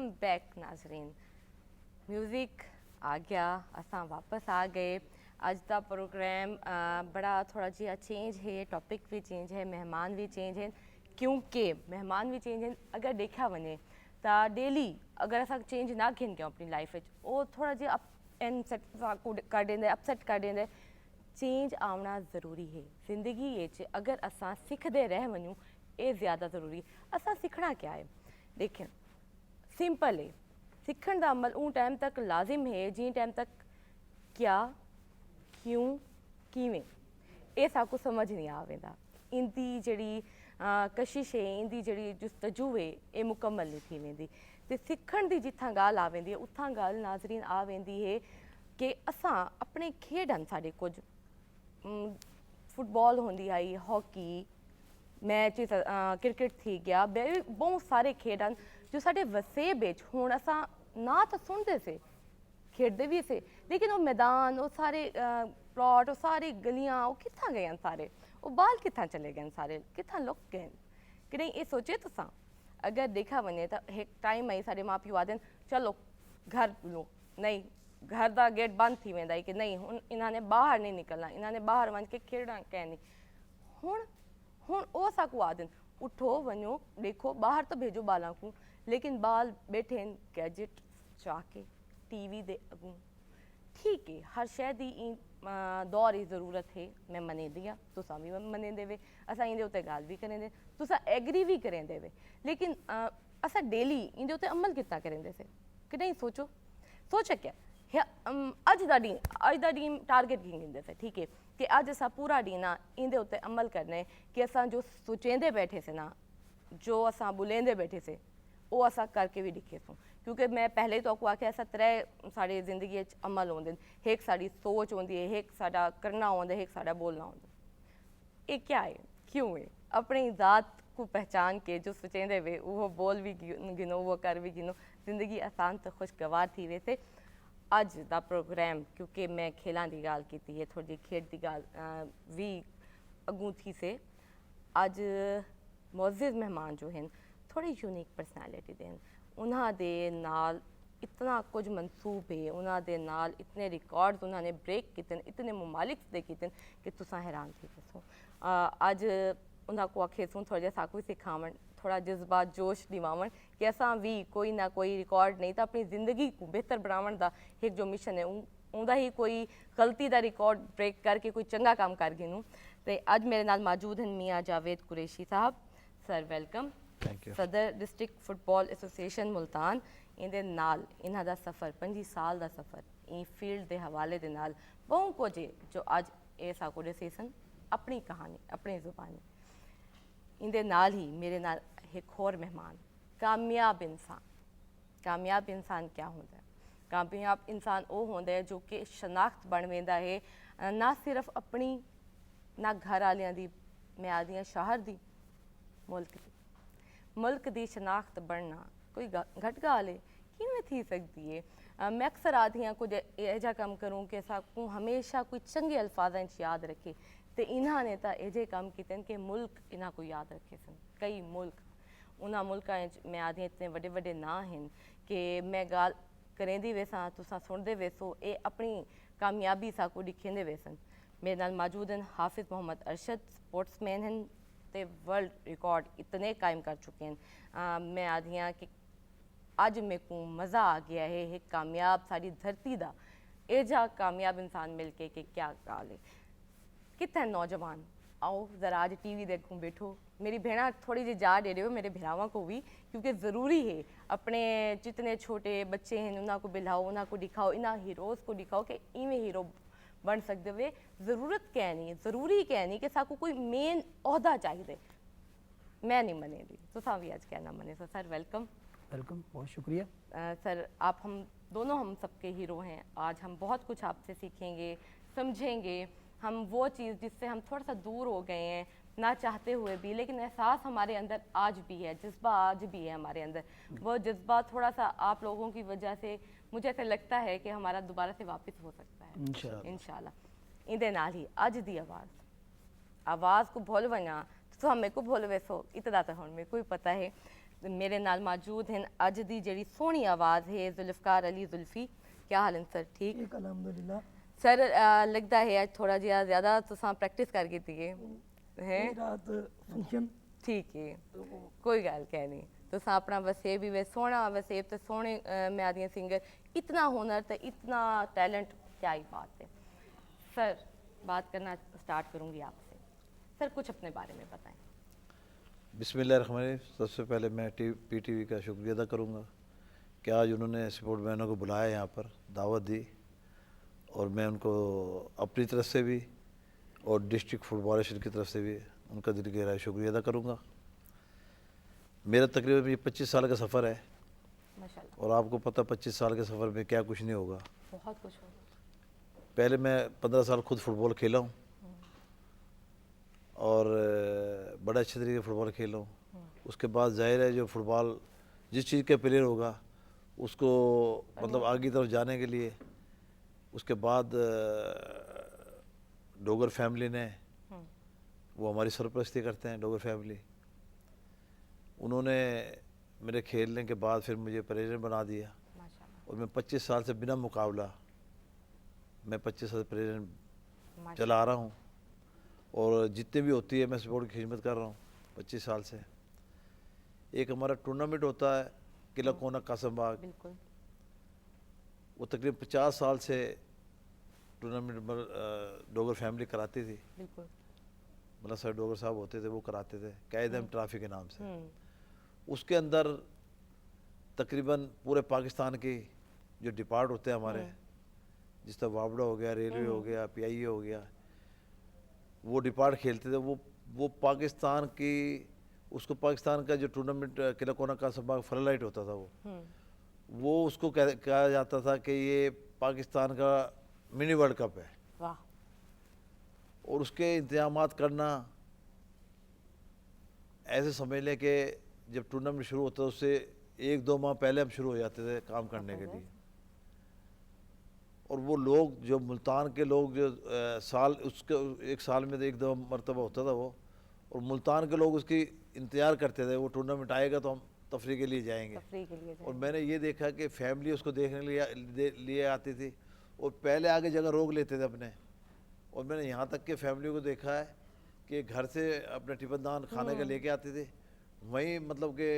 Welcome back नाजरीन। Music आ गया, असां वापस आ गए। अज का प्रोग्राम बड़ा थोड़ा जिहा चेंज है, टॉपिक भी चेंज है, मेहमान भी चेंज हैं, क्योंकि मेहमान भी चेंज हैं। अगर देखा वने तो डेली अगर अस चेंज ना थियन क्यों अपनी लाइफ वो थोड़ा जिहा अप एंड सेट कर देंदे, अपसेट कर देंदे। चेंज आना ज़रूरी है ज़िंदगी ये अगर असां सीखते रह वनूं ये ज़्यादा ज़रूरी। असां सीखना क्या है, देखें सिंपल है। सीखण का अमल उन टाइम तक लाजिम है जिन टाइम तक क्या क्यों किवें ये साकू समझ नहीं आवेंदा। इनकी जड़ी कशिश है, इनकी जड़ी जुस्तजू है, ये मुकम्मल नहीं थी वेंदी। ते सीखण की जिथां गाल आ वेंदी है उथां गाल नाजरीन आ वेंदी है कि असां अपने खेडन साडे कुछ फुटबॉल होंदी आई, हॉकी मैच क्रिकेट थी गया, बहुत सारे खेड हैं जो साढ़े वसेब हूँ असा ना तो सुनते से खेडते भी से, लेकिन वो मैदान वो सारे प्लॉट वो सारी गलियां वो कितना गए हैं सारे, वो बाल कितना चले गए सारे, कितना लुक गए कि नहीं। ये सोचे तो सा अगर देखा वने तो एक टाइम आई सारे माँ प्यो आदन चलो घर लो नहीं, घर का गेट बंद थी वेंदा कि नहीं हुण इन्होंने बाहर नहीं निकलना, इन्होंने बाहर वञ के खेडना कै नहीं। हुण वो साकू आदन उठो वनो देखो बाहर तो भेजो बालों को, लेकिन बाल बैठे गैजेट चाके टीवी दे अगू। ठीक है हर शय की दौर की जरूरत है, मैं मने दिया तुसा भी मने देवे, असा इंदे उत्ते गाल भी करें दे, तुसा एग्री भी करें देवे, लेकिन असा डेली इंदे उत्ते अमल कितना करें दे से कि नहीं। सोचो सोच क्या अज का डी टारगेट की गिनते से, ठीक है कि अज असा पूरा डी ना इंदे उत्ते अमल करने कि असा जो सोचेंदे बैठे से ना, जो असा बुलेंदे बैठे से वो असा करके भी दिखे सूँ। क्योंकि मैं पहले तो आपको आख्या असा त्रै साड़ी जिंदगी अमल होंगे, एक साड़ी सोच होंगी है, एक साड़ा करना होंदा है, एक साड़ा बोलना होंदा। ये क्या है क्यों है, अपनी ज़ात को पहचान के जो सोचेंदे वे वो बोल भी गिनो वो कर भी गिनो, जिंदगी आसान तो खुशगवार थी वैसे। अज का प्रोग्राम क्योंकि मैं खेलों की गाल की है, थोड़ी खेड की गाल भी अगू थी से। अज मुअज़्ज़िज़ मेहमान जो हैं थोड़ी यूनिक पर्सनैलिटी देन, उन्होंने नाल इतना कुछ मनसूब है, उन्होंने नाल इतने रिकॉर्ड्स उन्होंने ब्रेक किए, इतने ममालिक दे किए कि तुसा हैरान थी सो। अज उन्होंने को आखे सूँ थोड़ा जहा साकू सिखावन, थोड़ा जज्बा जोश दिवावन कि असा भी कोई ना कोई रिकॉर्ड नहीं तो अपनी ज़िंदगी को बेहतर बनावन का एक जो मिशन है उनका ही कोई गलती का रिकॉर्ड ब्रेक करके कोई चंगा काम कर गिनूँ। तो अज मेरे नाल मौजूद हैं मियाँ जावेद कुरैशी साहब, सर वेलकम। सदर डिस्ट्रिक्ट फुटबॉल एसोसीएशन मुल्तान, इहदे नाल इन्हां दा सफ़र 25 साल का सफ़र ई फील्ड के हवाले दे नाल बहुत कुछ है जो अज ये साकू दसी सन अपनी कहानी अपनी जुबानी। इहदे नाल ही मेरे नाल एक होर मेहमान, कामयाब इंसान। कामयाब इंसान क्या होंदा है? कामयाब इंसान वो होंदा है जो कि शनाख्त बन वेंदा है ना सिर्फ अपनी ना घर वालियां दी, मैं आदि शहर दी, मुल्क की शनाख्त बनना कोई घट गाल है किवें थी सकती है। मैं अक्सर आदि हाँ कुछ यह काम करूँ कि साकू हमेशा कोई चंगे अल्फाजा याद रखे, तो इन्होंने तो यह काम किए कि मुल्क इन्हों को याद रखे सन। कई मुल्क उन्होंने मुल्कों मैं आदि इतने बड़े बड़े ना हैं कि मैं गाल करेंदी वेसा तुसा सुनते वेसो, ये अपनी कामयाबी साकू दिखेंदे वेसन। मेरे नाल मौजूद हैं हाफिज़ मोहम्मद अरशद, स्पोर्ट्समैन हैं ते वर्ल्ड रिकॉर्ड इतने कायम कर चुके हैं। मैं आदि हाँ कि अज मेरे को मज़ा आ गया है एक कामयाब साड़ी धरती का एजा कामयाब इंसान मिल के कि क्या गाल है। कितने नौजवान आओ ज़रा आज टीवी देखूँ बैठो, मेरी बहना थोड़ी जी जा दे रहे हो मेरे भरावान को भी, क्योंकि ज़रूरी है अपने जितने छोटे बच्चे हैं उन्होंने को बिलाओ, उन्होंने को दिखाओ, इन्होंने हीरोज़ को दिखाओ कि इवें हीरो बन सकते वे। ज़रूरत क्या नहीं है, ज़रूरी क्या नहीं कि साकू कोई मेन ओहदा चाहिए, मैं नहीं मने दी तो भी आज क्या ना मने। So sir welcome. वेलकम, बहुत शुक्रिया। सर आप हम दोनों हम सबके हीरो हैं, आज हम बहुत कुछ आपसे सीखेंगे समझेंगे। हम वो चीज़ जिससे हम थोड़ा सा दूर हो गए हैं ना चाहते हुए भी, लेकिन एहसास हमारे अंदर आज भी है, जज्बा आज भी है हमारे अंदर, वो जज्बा थोड़ा सा आप लोगों की वजह से मुझे ऐसा लगता है कि हमारा दोबारा से वापस हो सकता है इंशाल्लाह। इहदे नाल ही अज दी आवाज़ को भूल वना तो हमें को भूल वैसो इतना तो हम मेरे को ही पता है। मेरे नाल मौजूद हैं अज दी जेड़ी सोहनी आवाज़ है जुल्फकार अली जुल्फी। क्या हाल है सर? ठीक अल्हम्दुलिल्लाह। सर लगता है अज थोड़ा जिहा ज़्यादा तुसां प्रैक्टिस कर कीती है रात फंक्शन ठीक है कोई गल कह नहीं। तुसां अपना वसेब भी वे सोहना वसेब तो सोहने मैं आदियां सिंगर, इतना हुनर तो इतना टैलेंट, क्या ही बात है। सर बात करना स्टार्ट करूँगी आपसे। सर कुछ अपने बारे में बताएं। बिस्मिल्लाहिर्रहमानिर्रहीम। सबसे पहले मैं पीटीवी का शुक्रिया अदा करूँगा कि आज उन्होंने स्पोर्ट मैनों को बुलाया, यहाँ पर दावत दी, और मैं उनको अपनी तरफ से भी और डिस्ट्रिक्ट फुटबॉलेशन की तरफ से भी उनका दिल गहरा शुक्रिया अदा करूँगा। मेरा तकरीबन ये 25 साल का सफ़र है, माशाल्लाह और आपको पता 25 साल के सफ़र में क्या कुछ नहीं होगा। बहुत कुछ हो। पहले मैं 15 साल खुद फुटबॉल खेला हूँ और बड़ा अच्छे तरीके फुटबॉल खेला हूँ। उसके बाद जाहिर है जो फुटबॉल जिस चीज़ का प्लेयर होगा उसको मतलब आगे तरफ जाने के लिए, उसके बाद डोगर फैमिली ने, वो हमारी सरपरस्ती करते हैं डोगर फैमिली, उन्होंने मेरे खेलने के बाद फिर मुझे प्रेसिडेंट बना दिया। माशाल्लाह और मैं 25 साल से बिना मुकाबला मैं 25 साल से प्रेसिडेंट माशाल्लाह। चला रहा हूँ, और जितने भी होती है मैं स्पोर्ट की खिदमत कर रहा हूँ 25 साल से। एक हमारा टूर्नामेंट होता है किला कोना कासमबाग, बिल्कुल वो तकरीबन 50 साल से टूर्नामेंट डोगर फैमिली कराती थी। बिल्कुल मतलब सर डोगर साहब होते थे, वो कराते थे कायदम ट्रॉफी के नाम से। उसके अंदर तकरीबन पूरे पाकिस्तान की जो डिपार्ट होते हैं हमारे, जिस तरह वावड़ा हो गया, रेलवे हो गया, पीआईए हो गया, वो डिपार्ट खेलते थे। वो पाकिस्तान की, उसको पाकिस्तान का जो टूर्नामेंट किला कोना कासमबाग फ्लडलाइट होता था, वो उसको कहा जाता था कि ये पाकिस्तान का मिनी वर्ल्ड कप है। वाह और उसके इंतजामात करना, ऐसे समझ लें कि जब टूर्नामेंट शुरू होता था उससे 1-2 माह पहले हम शुरू हो जाते थे काम करने के लिए। और वो लोग जो मुल्तान के लोग जो साल उसके एक साल में 1-2 मरतबा होता था वो, और मुल्तान के लोग उसकी इंतज़ार करते थे, वो टूर्नामेंट आएगा तो हम तफरी के लिए जाएंगे। तफरीह के लिए और मैंने ये देखा कि फैमिली उसको देखने लिए आती थी, और पहले आगे जगह रोक लेते थे अपने। और मैंने यहाँ तक के फैमिली को देखा है कि घर से अपने टिफिन खाने का लेके आते थे, वहीं मतलब कि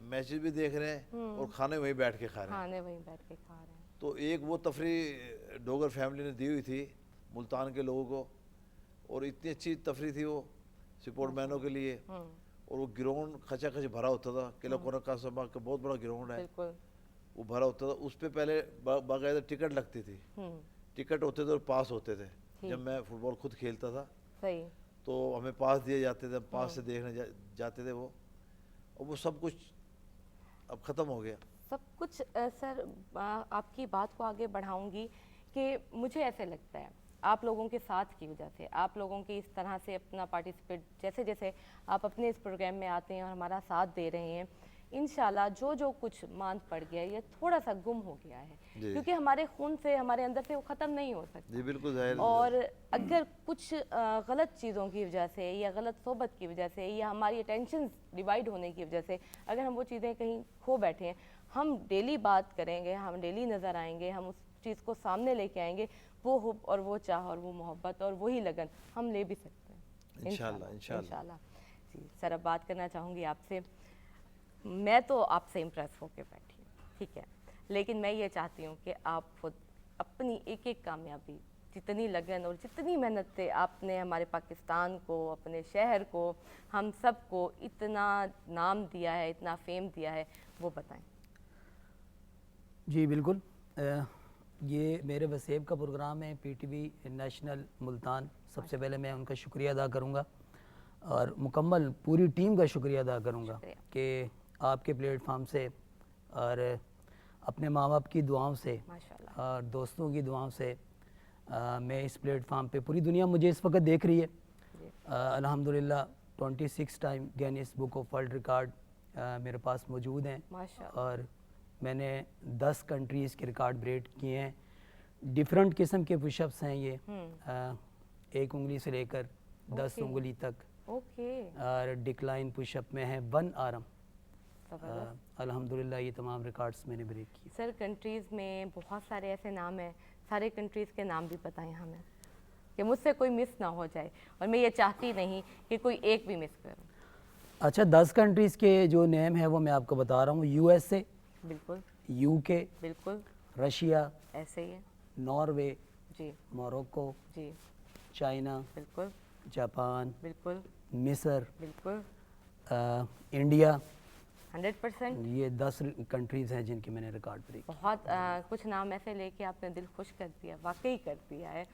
मैचेस भी देख रहे हैं और खाने वहीं बैठ के खा रहे हैं। खाने वहीं बैठ के खा रहे हैं। तो एक वो तफरी डोगर फैमिली ने दी हुई थी मुल्तान के लोगों को, और इतनी अच्छी तफरी थी वो सपोर्ट मैनों के लिए। और वो ग्राउंड खचा खच भरा होता था, किला कोना कासमबाग का बहुत बड़ा ग्राउंड है, बिल्कुल वो भरा होता था। उस पर पहले बाकायदा टिकट लगती थी, टिकट होते थे और पास होते थे। जब मैं फुटबॉल खुद खेलता था सही तो हमें पास दिए जाते थे, हम पास से देखने जाते थे वो। और वो सब कुछ अब ख़त्म हो गया। सब कुछ सर आपकी बात को आगे बढ़ाऊंगी कि मुझे ऐसे लगता है आप लोगों के साथ की वजह से, आप लोगों की इस तरह से अपना पार्टिसिपेट, जैसे जैसे आप अपने इस प्रोग्राम में आते हैं और हमारा साथ दे रहे हैं, इंशाल्लाह जो कुछ मांद पड़ गया है ये थोड़ा सा गुम हो गया है, क्योंकि हमारे खून से, हमारे अंदर से वो ख़त्म नहीं हो सकता। जी बिल्कुल जाहिर। और अगर कुछ गलत चीज़ों की वजह से या गलत सोबत की वजह से या हमारी अटेंशन डिवाइड होने की वजह से अगर हम वो चीज़ें कहीं खो बैठे हैं, हम डेली बात करेंगे, हम डेली नज़र आएंगे, हम उस चीज़ को सामने लेके आएंगे, वो हुब और वो चाह और वो मोहब्बत और वही लगन हम ले भी सकते हैं इंशाल्लाह इंशाल्लाह। जी सर अब बात करना चाहूँगी आपसे। मैं तो आपसे इम्प्रेस होके बैठी हूँ, ठीक है, लेकिन मैं ये चाहती हूँ कि आप खुद अपनी एक एक कामयाबी, जितनी लगन और जितनी मेहनत से आपने हमारे पाकिस्तान को, अपने शहर को, हम सब को इतना नाम दिया है, इतना फेम दिया है, वो बताएं। जी बिल्कुल। ये मेरे वसेब का प्रोग्राम है पीटीवी नेशनल मुल्तान। सबसे पहले मैं उनका शुक्रिया अदा करूँगा और मुकम्मल पूरी टीम का शुक्रिया अदा करूँगा कि आपके प्लेटफार्म से और अपने माँ बाप की दुआओं से माशाल्लाह और दोस्तों की दुआओं से मैं इस प्लेटफार्म पे, पूरी दुनिया मुझे इस वक्त देख रही है। अल्हम्दुलिल्लाह 26 time Guinness book of world record मेरे पास मौजूद हैं, माशाल्लाह। और मैंने 10 कंट्रीज़ के रिकॉर्ड ब्रेक किए हैं। डिफरेंट किस्म के पुशअप्स हैं ये, 1 उंगली से लेकर 10 उंगली तक, ओके और डिक्लाइन पुशअप में है 1 आर्म, अल्हम्दुलिल्लाह ये तमाम रिकॉर्ड्स मैंने ब्रेक किए। सर कंट्रीज़ में बहुत सारे ऐसे नाम हैं, सारे कंट्रीज़ के नाम भी बताएं हमें कि मुझसे कोई मिस ना हो जाए, और मैं ये चाहती नहीं कि कोई एक भी मिस करूं। अच्छा 10 कंट्रीज़ के जो नेम है वो मैं आपको बता रहा हूँ। USA, बिल्कुल UK, बिल्कुल रशिया, ऐसे ही है नॉर्वे, जी मोरक्को, जी चाइना, बिल्कुल जापान, बिल्कुल मिस्र, बिल्कुल इंडिया। 100%। ये 10 कंट्रीज़ हैं जिनके मैंने रिकॉर्ड ब्रेक किए। बहुत कुछ नाम ऐसे लेके आपने दिल खुश कर दिया, वाकई कर दिया है।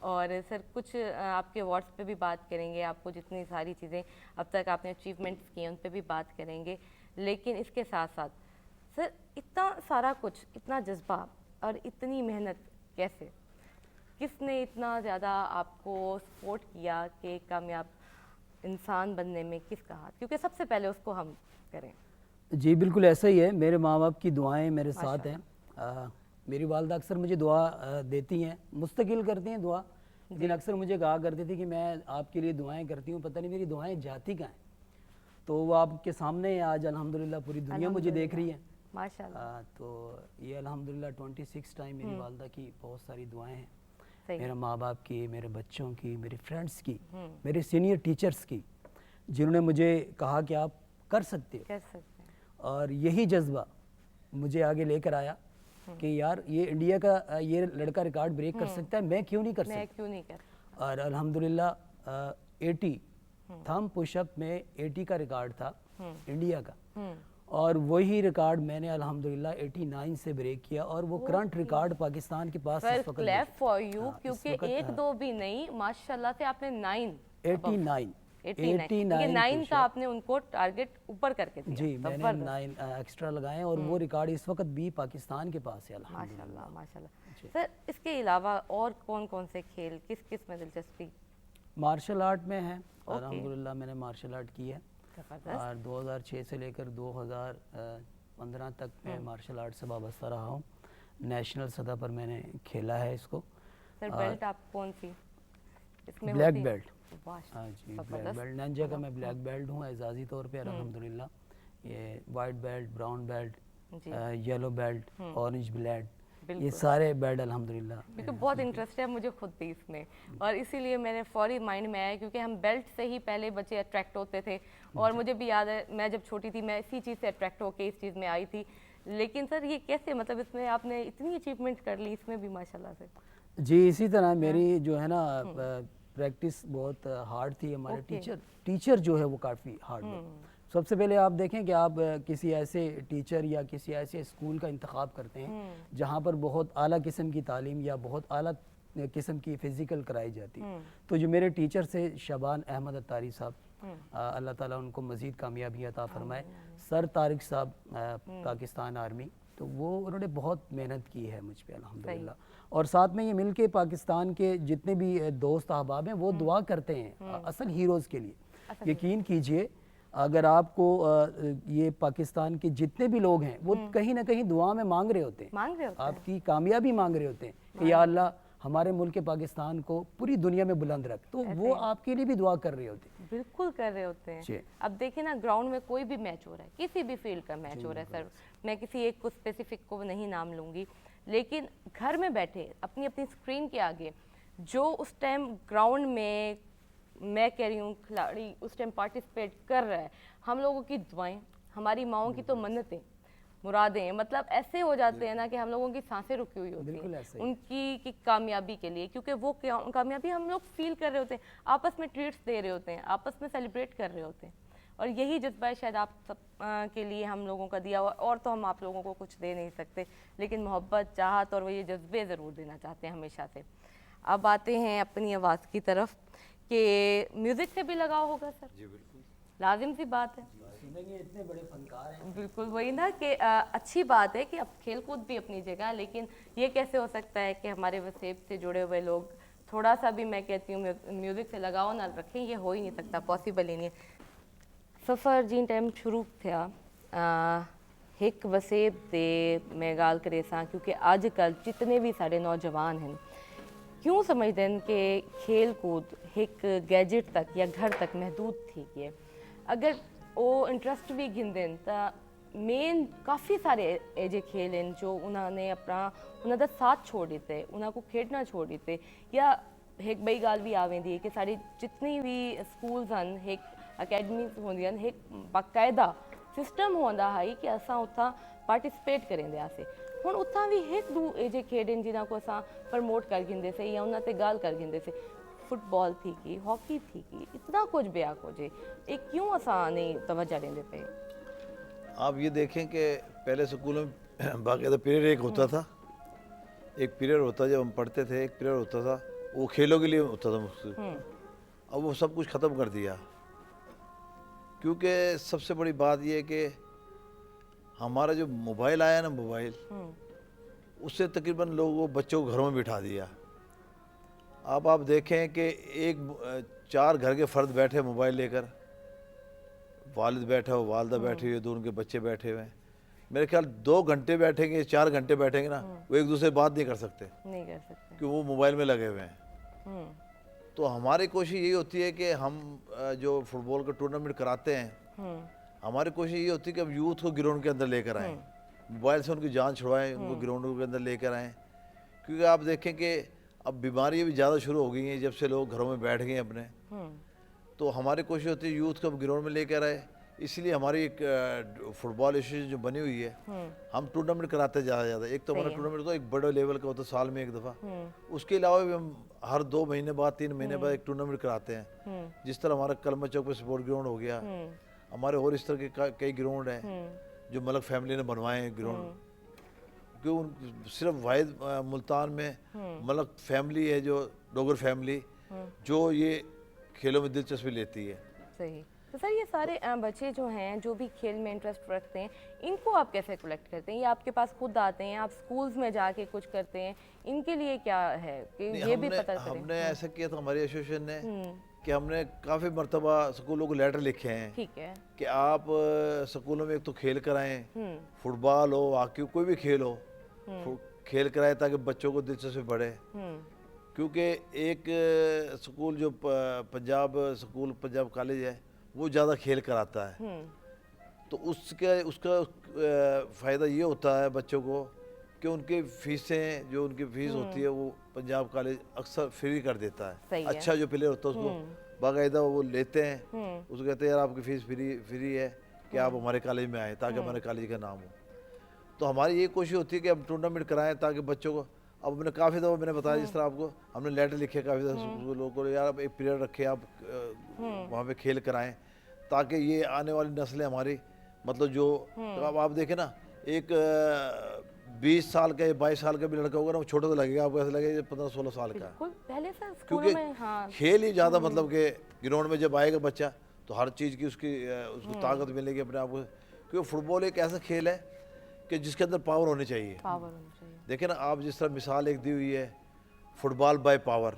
और सर कुछ आपके अवार्ड्स पे भी बात करेंगे, आपको जितनी सारी चीज़ें अब तक आपने अचीवमेंट्स किए उन पे भी बात करेंगे, लेकिन इसके साथ साथ सर इतना सारा कुछ, इतना जज्बा और इतनी मेहनत कैसे, किसने इतना ज़्यादा आपको सपोर्ट किया कि कामयाब इंसान बनने में किसका हाथ, क्योंकि सबसे पहले उसको हम करें। जी बिल्कुल ऐसा ही है, मेरे माँ बाप की दुआएं मेरे साथ हैं। मेरी वालदा अक्सर मुझे दुआ देती हैं, मुस्तकिल करती हैं दुआ, लेकिन अक्सर मुझे कहा करती थी कि मैं आपके लिए दुआएं करती हूँ, पता नहीं मेरी दुआएं जाती कहाँ हैं। तो वो आपके सामने है आज, अल्हम्दुलिल्लाह पूरी दुनिया मुझे देख रही है माशाल्लाह। तो ये अल्हम्दुलिल्लाह 26 टाइम मेरी वालदा की बहुत सारी दुआएं हैं, सही। मेरे माँ बाप की, मेरे बच्चों की, मेरे फ्रेंड्स की, मेरे सीनियर टीचर्स की, जिन्होंने मुझे कहा कि आप कर सकते हो। कर सकते हैं। और यही जज्बा मुझे आगे लेकर आया कि यार ये इंडिया का ये लड़का रिकॉर्ड ब्रेक कर सकता है, मैं क्यों नहीं कर मैं सकता। क्यों नहीं कर। और अल्हम्दुलिल्लाह 80 थंब पुशअप में 80 का रिकॉर्ड था इंडिया का, और वही रिकॉर्ड मैंने अल्हम्दुलिल्लाह 89 से ब्रेक किया, और वो करंट रिकॉर्ड पाकिस्तान के पास सर इस वक्त क्लैप फॉर यू, हाँ, इस क्योंकि वक्त, एक हाँ। दो भी नहीं, माशाल्लाह से आपने 89 89 का आपने उनको टारगेट ऊपर करके दिया। जी मैंने जबरदस्त। 9 एक्स्ट्रा लगाए, और वो रिकॉर्ड इस वक्त भी पाकिस्तान के पास है अल्हम्दुलिल्लाह। माशाल्लाह माशाल्लाह। सर इसके अलावा और कौन कौन से खेल, किस किस में दिलचस्पी? मार्शल आर्ट में है, अल्हम्दुलिल्लाह मैंने मार्शल आर्ट की है, जबरदस्त। और 2006 से लेकर 2015 तक मैं मार्शल आर्ट से वाबस्ता रहा हूँ। नेशनल सतह पर मैंने खेला है इसको। सर बेल्ट आप कौन सी इसमें ब्लैक होती? बेल्ट। वाह, हाँ जी ब्लैक जबरदस्त। बेल्ट, नंजा का मैं ब्लैक बेल्ट हूँ एजाजी तौर पे अल्हम्दुलिल्लाह। ये वाइट बेल्ट, ब्राउन बेल्ट, जी येलो बेल्ट, ऑरेंज बेल्ट, ये बिल्कुल। सारे बेल्ट अल्हम्दुलिल्लाह। क्योंकि बहुत इंटरेस्ट है मुझे खुद भी इसमें, और इसीलिए मेरे फौरी माइंड में आया, क्योंकि हम बेल्ट से ही पहले बच्चे अट्रैक्ट होते थे, और मुझे भी याद है मैं जब छोटी थी मैं इसी चीज़ से अट्रैक्ट होकर इस चीज़ में आई थी। लेकिन सर ये कैसे, मतलब इसमें आपने इतनी अचीवमेंट कर ली इसमें भी माशाल्लाह से। जी इसी तरह मेरी जो है ना प्रैक्टिस बहुत हार्ड थी। हमारे टीचर जो है वो काफ़ी हार्ड है। सबसे पहले आप देखें कि आप किसी ऐसे टीचर या किसी ऐसे स्कूल का इंतखाब करते हैं जहाँ पर बहुत आला किस्म की तालीम या बहुत आला किस्म की फ़िज़िकल कराई जाती है। तो जो मेरे टीचर से शबान अहमद अत्तारी साहब, अल्लाह ताला उनको मज़ीद कामयाबी अता फरमाए, सर तारिक साहब पाकिस्तान आर्मी, तो वो उन्होंने बहुत मेहनत की है मुझ पे अल्हम्दुलिल्लाह। और साथ में ये मिल के पाकिस्तान के जितने भी दोस्त अहबाब हैं वो दुआ करते हैं असल हीरोज़ के लिए। यकीन कीजिए अगर आपको ये पाकिस्तान के जितने भी लोग हैं वो कहीं ना कहीं दुआ में मांग रहे होते हैं, आपकी कामयाबी मांग रहे होते हैं कि या अल्लाह हमारे मुल्क पाकिस्तान को पूरी दुनिया में बुलंद रख, तो वो आपके लिए भी दुआ कर रहे होते हैं। बिल्कुल कर रहे होते हैं। अब देखिए ना, ग्राउंड में कोई भी मैच हो रहा है, किसी भी फील्ड का मैच हो रहा है सर, मैं किसी एक को स्पेसिफिक को नहीं नाम लूँगी, लेकिन घर में बैठे अपनी अपनी स्क्रीन के आगे जो उस टाइम ग्राउंड में, मैं कह रही हूँ खिलाड़ी उस टाइम पार्टिसिपेट कर रहा है, हम लोगों की दुआएं, हमारी माओं की तो मन्नतें, मुरादें, मतलब ऐसे हो जाते हैं ना कि हम लोगों की सांसें रुकी हुई होती हैं उनकी की कामयाबी के लिए, क्योंकि वो कामयाबी हम लोग फील कर रहे होते हैं, आपस में ट्रीट्स दे रहे होते हैं, आपस में सेलिब्रेट कर रहे होते हैं, और यही जज्बा है शायद आप सब के लिए हम लोगों का दिया हुआ। और तो हम आप लोगों को कुछ दे नहीं सकते, लेकिन मोहब्बत, चाहत और वो ये जज्बे ज़रूर देना चाहते हैं हमेशा से। अब आते हैं अपनी आवाज़ की तरफ कि म्यूज़िक से भी लगाव होगा सर? जी बिल्कुल, लाजिम सी बात है। इतने बड़े फनकार हैं। बिल्कुल वही ना कि अच्छी बात है कि अब खेल कूद भी अपनी जगह, लेकिन ये कैसे हो सकता है कि हमारे वसेब से जुड़े हुए लोग थोड़ा सा भी, मैं कहती हूँ, म्यूज़िक से लगाव ना रखें, ये हो ही नहीं सकता, पॉसिबल ही नहीं है। सफ़र जिन टाइम शुरू थिया एक वसेब दे मैं गाल करे सां, क्योंकि आजकल जितने भी साढ़े नौजवान हैं क्यों समझते हैं कि खेल कूद एक गैजेट तक या घर तक महदूद थी, कि अगर वो इंटरेस्ट भी गिनदें तो ਮੇਨ ਕਾਫੀ ਸਾਰੇ ਇਹ ਜਿਹੇ ਖੇਲ ਹਨ ਜੋ ਉਹਨਾਂ ਦਾ ਸਾਥ ਛੋੜ ਦਿੱਤੇ, ਉਹਨਾਂ ਕੋ ਖੇਡਣਾ ਛੋੜ ਦਿੱਤੇ। ਜਾਂ ਇੱਕ ਬਈ ਗੱਲ ਵੀ ਆਵੇਂਦੀ ਹੈ ਕਿ ਸਾਡੀ ਜਿਤਨੀ ਵੀ ਸਕੂਲਸ ਹਨ, ਇੱਕ ਅਕੈਡਮੀਜ਼ ਹੁੰਦੀਆਂ ਹਨ, ਇੱਕ ਬਾਕਾਇਦਾ ਸਿਸਟਮ ਹੁੰਦਾ ਹੈ ਕਿ ਅਸਾਂ ਉੱਥਾਂ ਪਾਰਟਿਸਿਪੇਟ ਕरेंदे ਆਸੇ। ਹੁਣ ਉੱਥਾਂ ਵੀ ਇੱਕ ਦੋ ਇਹ ਜਿਹੇ ਖੇਡ ਹਨ ਜਿਨ੍ਹਾਂ ਕੋ ਅਸਾਂ ਪ੍ਰਮੋਟ ਕਰ ਗਿੰਦੇ ਸੇ ਜਾਂ ਉਹਨਾਂ ਤੇ ਗੱਲ ਕਰ ਗਿੰਦੇ ਸੇ। फुटबॉल थी की, हॉकी थी की, इतना कुछ ब्याक हो जाए, ये क्यों असा नहीं तवज्जो देंदे पे? आप ये देखें कि पहले स्कूलों में बाकायदा पीरियड एक होता था, एक पीरियड होता जब हम पढ़ते थे, एक पीरियड होता था वो खेलों के लिए होता था मुझसे। अब वो सब कुछ ख़त्म कर दिया, क्योंकि सबसे बड़ी बात ये है कि हमारा जो मोबाइल आया ना, मोबाइल उससे तकरीबन लोगों को बच्चों को घरों में बिठा दिया। अब आप देखें कि एक 4 घर के फ़र्द बैठे मोबाइल लेकर, वालिद बैठा हो, वालदा बैठी हुई, 2 उनके बच्चे बैठे हुए हैं। मेरे ख्याल 2 घंटे बैठेंगे, 4 घंटे बैठेंगे ना, वो एक दूसरे से बात नहीं कर सकते कि वो मोबाइल में लगे हुए हैं। तो हमारी कोशिश यही होती है कि हम जो फुटबॉल का टूर्नामेंट कराते हैं, हमारी कोशिश ये होती है कि अब यूथ को ग्राउंड के अंदर लेकर आएँ, मोबाइल से उनकी जान छुड़वाएँ, उनको ग्राउंड के अंदर लेकर आएँ। क्योंकि आप देखें कि अब बीमारियाँ भी ज़्यादा शुरू हो गई हैं जब से लोग घरों में बैठ गए हैं अपने। तो हमारी कोशिश होती है यूथ को ग्राउंड में लेकर आए। इसलिए हमारी एक फुटबॉल एसोसिएशन जो बनी हुई है, हम टूर्नामेंट कराते ज़्यादा। एक तो हमारा टूर्नामेंट तो एक बड़े लेवल का होता है, साल में एक दफ़ा। उसके अलावा भी हम हर 2 महीने बाद, 3 महीने बाद एक टूर्नामेंट कराते हैं। जिस तरह हमारा कलमा चौक पे स्पोर्ट ग्राउंड हो गया, हमारे और इस तरह के कई ग्राउंड हैं जो मलक फैमिली ने बनवाए हैं ग्राउंड। क्योंकि सिर्फ वाहिद मुल्तान में मलक फैमिली है, जो डोगर फैमिली, जो ये खेलों में दिलचस्पी लेती है। सही। तो सर, ये सारे बच्चे जो हैं जो भी खेल में इंटरेस्ट रखते हैं, इनको आप कैसे कलेक्ट करते हैं? ये आपके पास खुद आते हैं, आप स्कूल्स में जाके कुछ करते हैं? इनके लिए क्या है कि ये भी पता करें? हमने ऐसा किया था हमारी एसोसिएशन ने कि हमने काफ़ी मरतबा स्कूलों को लेटर लिखे हैं, ठीक है, कि आप स्कूलों में एक तो खेल कराएं, फुटबॉल हो, हॉकी हो, कोई भी खेल हो, खेल कराए ताकि बच्चों को दिलचस्पी बढ़े। क्योंकि एक स्कूल जो पंजाब कॉलेज है, वो ज़्यादा खेल कराता है। तो उसका फ़ायदा ये होता है बच्चों को कि उनकी फ़ीसें, जो उनकी फ़ीस होती है, वो पंजाब कॉलेज अक्सर फ्री कर देता है। अच्छा जो प्लेयर होता है उसको बाकायदा वो लेते हैं, उसको कहते हैं यार आपकी फ़ीस फ्री है कि आप हमारे कॉलेज में आएँ ताकि हमारे कॉलेज का नाम हो। तो हमारी ये कोशिश होती है कि हम टूर्नामेंट कराएं ताकि बच्चों को, अब हमने काफ़ी दफ़ा मैंने बताया जिस तरह आपको, हमने लेटर लिखे काफ़ी दफ़ा लोगों को, यार आप एक पीरियड रखें, आप वहाँ पे खेल कराएं ताकि ये आने वाली नस्लें हमारी, मतलब जो अब आप देखें ना, एक 20 साल का या 22 साल का भी लड़का होगा ना, वो छोटा तो लगेगा, आपको ऐसा लगेगा 15-16 साल का, क्योंकि खेल ही ज़्यादा, मतलब कि ग्राउंड में जब आएगा बच्चा तो हर चीज़ की उसको ताकत मिलेगी अपने आप को। क्योंकि फुटबॉल एक ऐसा खेल है कि जिसके अंदर पावर होनी चाहिए। देखिए ना, आप जिस तरह मिसाल एक दी हुई है, football by power,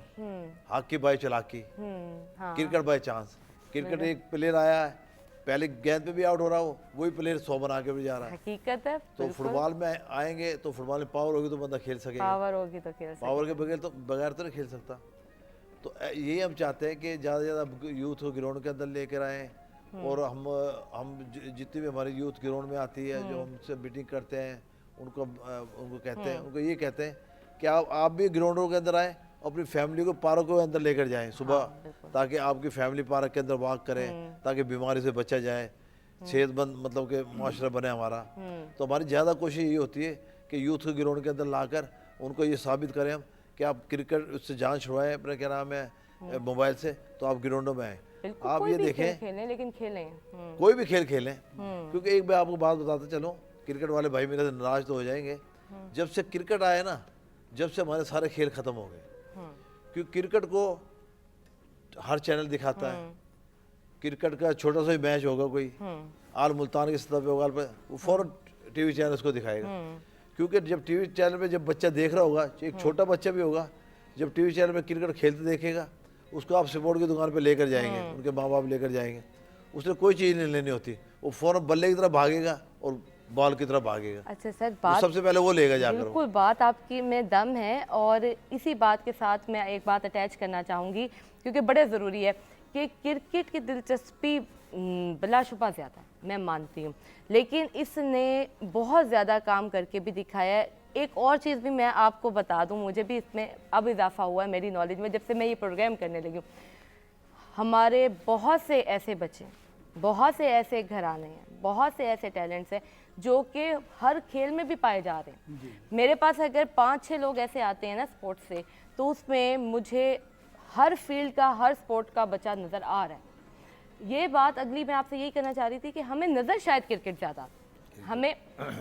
hockey by चालाकी, क्रिकेट बाय चांस। क्रिकेट एक प्लेयर आया है, पहले गेंद पे भी आउट हो रहा हो, वही प्लेयर 100 बना के भी जा रहा है। हकीकत है। तो फुटबॉल में आएंगे तो फुटबॉल में पावर होगी तो बंदा खेल सकेगा, पावर होगी तो खेल सकेगा, पावर के बगैर तो नहीं खेल सकता। तो यही हम चाहते हैं कि ज़्यादा से ज़्यादा यूथ को ग्राउंड के अंदर लेकर आएँ, और हम जितनी भी हमारी यूथ ग्राउंड में आती है, जो हमसे मीटिंग करते हैं, उनको कहते हैं, उनको ये कहते हैं कि आप भी ग्राउंडों के अंदर आएँ, अपनी फैमिली को पार्कों के अंदर लेकर जाएं सुबह, ताकि आपकी फैमिली पार्क के अंदर वॉक करें, ताकि बीमारी से बचा जाए, सेहतमंद मतलब कि माशरा बने हमारा। तो हमारी ज़्यादा कोशिश ये होती है कि यूथ को ग्राउंड के अंदर लाकर उनको ये साबित करें हम कि आप क्रिकेट उससे जान छुड़वाएं अपने, क्या नाम है, मोबाइल से, तो आप ग्राउंडों में आएँ। आप ये देखें, खेलें, लेकिन खेलें, कोई भी खेल खेलें। क्योंकि एक मैं आपको बात बताता चलो, क्रिकेट वाले भाई मेरे से नाराज तो हो जाएंगे, जब से क्रिकेट आया ना, जब से हमारे सारे खेल खत्म हो गए। क्योंकि क्रिकेट को हर चैनल दिखाता है, क्रिकेट का छोटा सा भी मैच होगा कोई, आल मुल्तान की सतह पे होगा, वो फौरन टीवी चैनल उसको दिखाएगा। क्योंकि जब टीवी चैनल पे जब बच्चा देख रहा होगा, एक छोटा बच्चा भी होगा, जब टीवी चैनल पे क्रिकेट खेलते देखेगा, उसको आप स्पोर्ट की दुकान पे लेकर जाएंगे, उनके माँ बाप लेकर जाएंगे, उसने कोई चीज़ नहीं लेनी होती, वो फौरन बल्ले की तरफ भागेगा और बॉल की तरफ भागेगा। अच्छा सर, बात सबसे पहले वो लेगा जाकर। बिल्कुल, बात आपकी में दम है, और इसी बात के साथ मैं एक बात अटैच करना चाहूँगी, क्योंकि बड़े ज़रूरी है कि क्रिकेट की दिलचस्पी بلا شبہ زیادہ ہے، میں مانتی ہوں، لیکن اس نے بہت زیادہ کام کر کے بھی دکھایا ہے۔ ایک اور چیز بھی میں آپ کو بتا دوں، مجھے بھی اس میں اب اضافہ ہوا ہے میری نالج میں جب سے میں یہ پروگرام کرنے لگی ہوں۔ ہمارے بہت سے ایسے بچے، بہت سے ایسے گھرانے ہیں، بہت سے ایسے ٹیلنٹس ہیں جو کہ ہر کھیل میں بھی پائے جا رہے ہیں۔ میرے پاس اگر 5-6 لوگ ایسے آتے ہیں نا سپورٹ سے، تو اس میں مجھے ہر فیلڈ کا، ہر سپورٹ کا بچہ نظر آ رہا ہے۔ یہ بات اگلی میں آپ سے یہی کہنا چاہ رہی تھی کہ ہمیں نظر شاید کرکٹ زیادہ آتا ہے،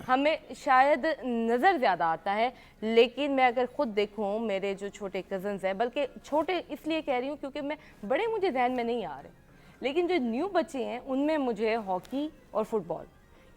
ہمیں شاید نظر زیادہ آتا ہے، لیکن میں اگر خود دیکھوں میرے جو چھوٹے کزنز ہیں، بلکہ چھوٹے اس لیے کہہ رہی ہوں کیونکہ بڑے مجھے ذہن میں نہیں آ رہے، لیکن جو نیو بچے ہیں ان میں مجھے ہاکی اور فٹ بال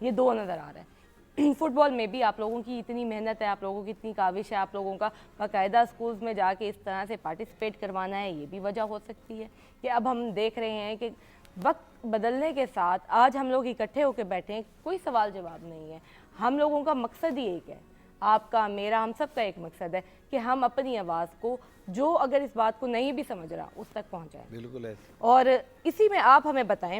یہ دو نظر آ رہا ہے۔ فٹ بال میں بھی آپ لوگوں کی اتنی محنت ہے، آپ لوگوں کی اتنی کاوش ہے، آپ لوگوں کا باقاعدہ سکولز میں جا کے اس طرح سے پارٹیسپیٹ کروانا ہے، یہ بھی وجہ ہو سکتی ہے کہ اب ہم دیکھ رہے ہیں کہ وقت بدلنے کے ساتھ آج ہم لوگ اکٹھے ہو کے بیٹھے ہیں، کوئی سوال جواب نہیں ہے۔ ہم لوگوں کا مقصد ہی ایک ہے، آپ کا، میرا، ہم سب کا ایک مقصد ہے کہ ہم اپنی آواز کو، جو اگر اس بات کو نہیں بھی سمجھ رہا، اس تک پہنچائیں۔ بالکل ایسے۔ اور اسی میں آپ ہمیں بتائیں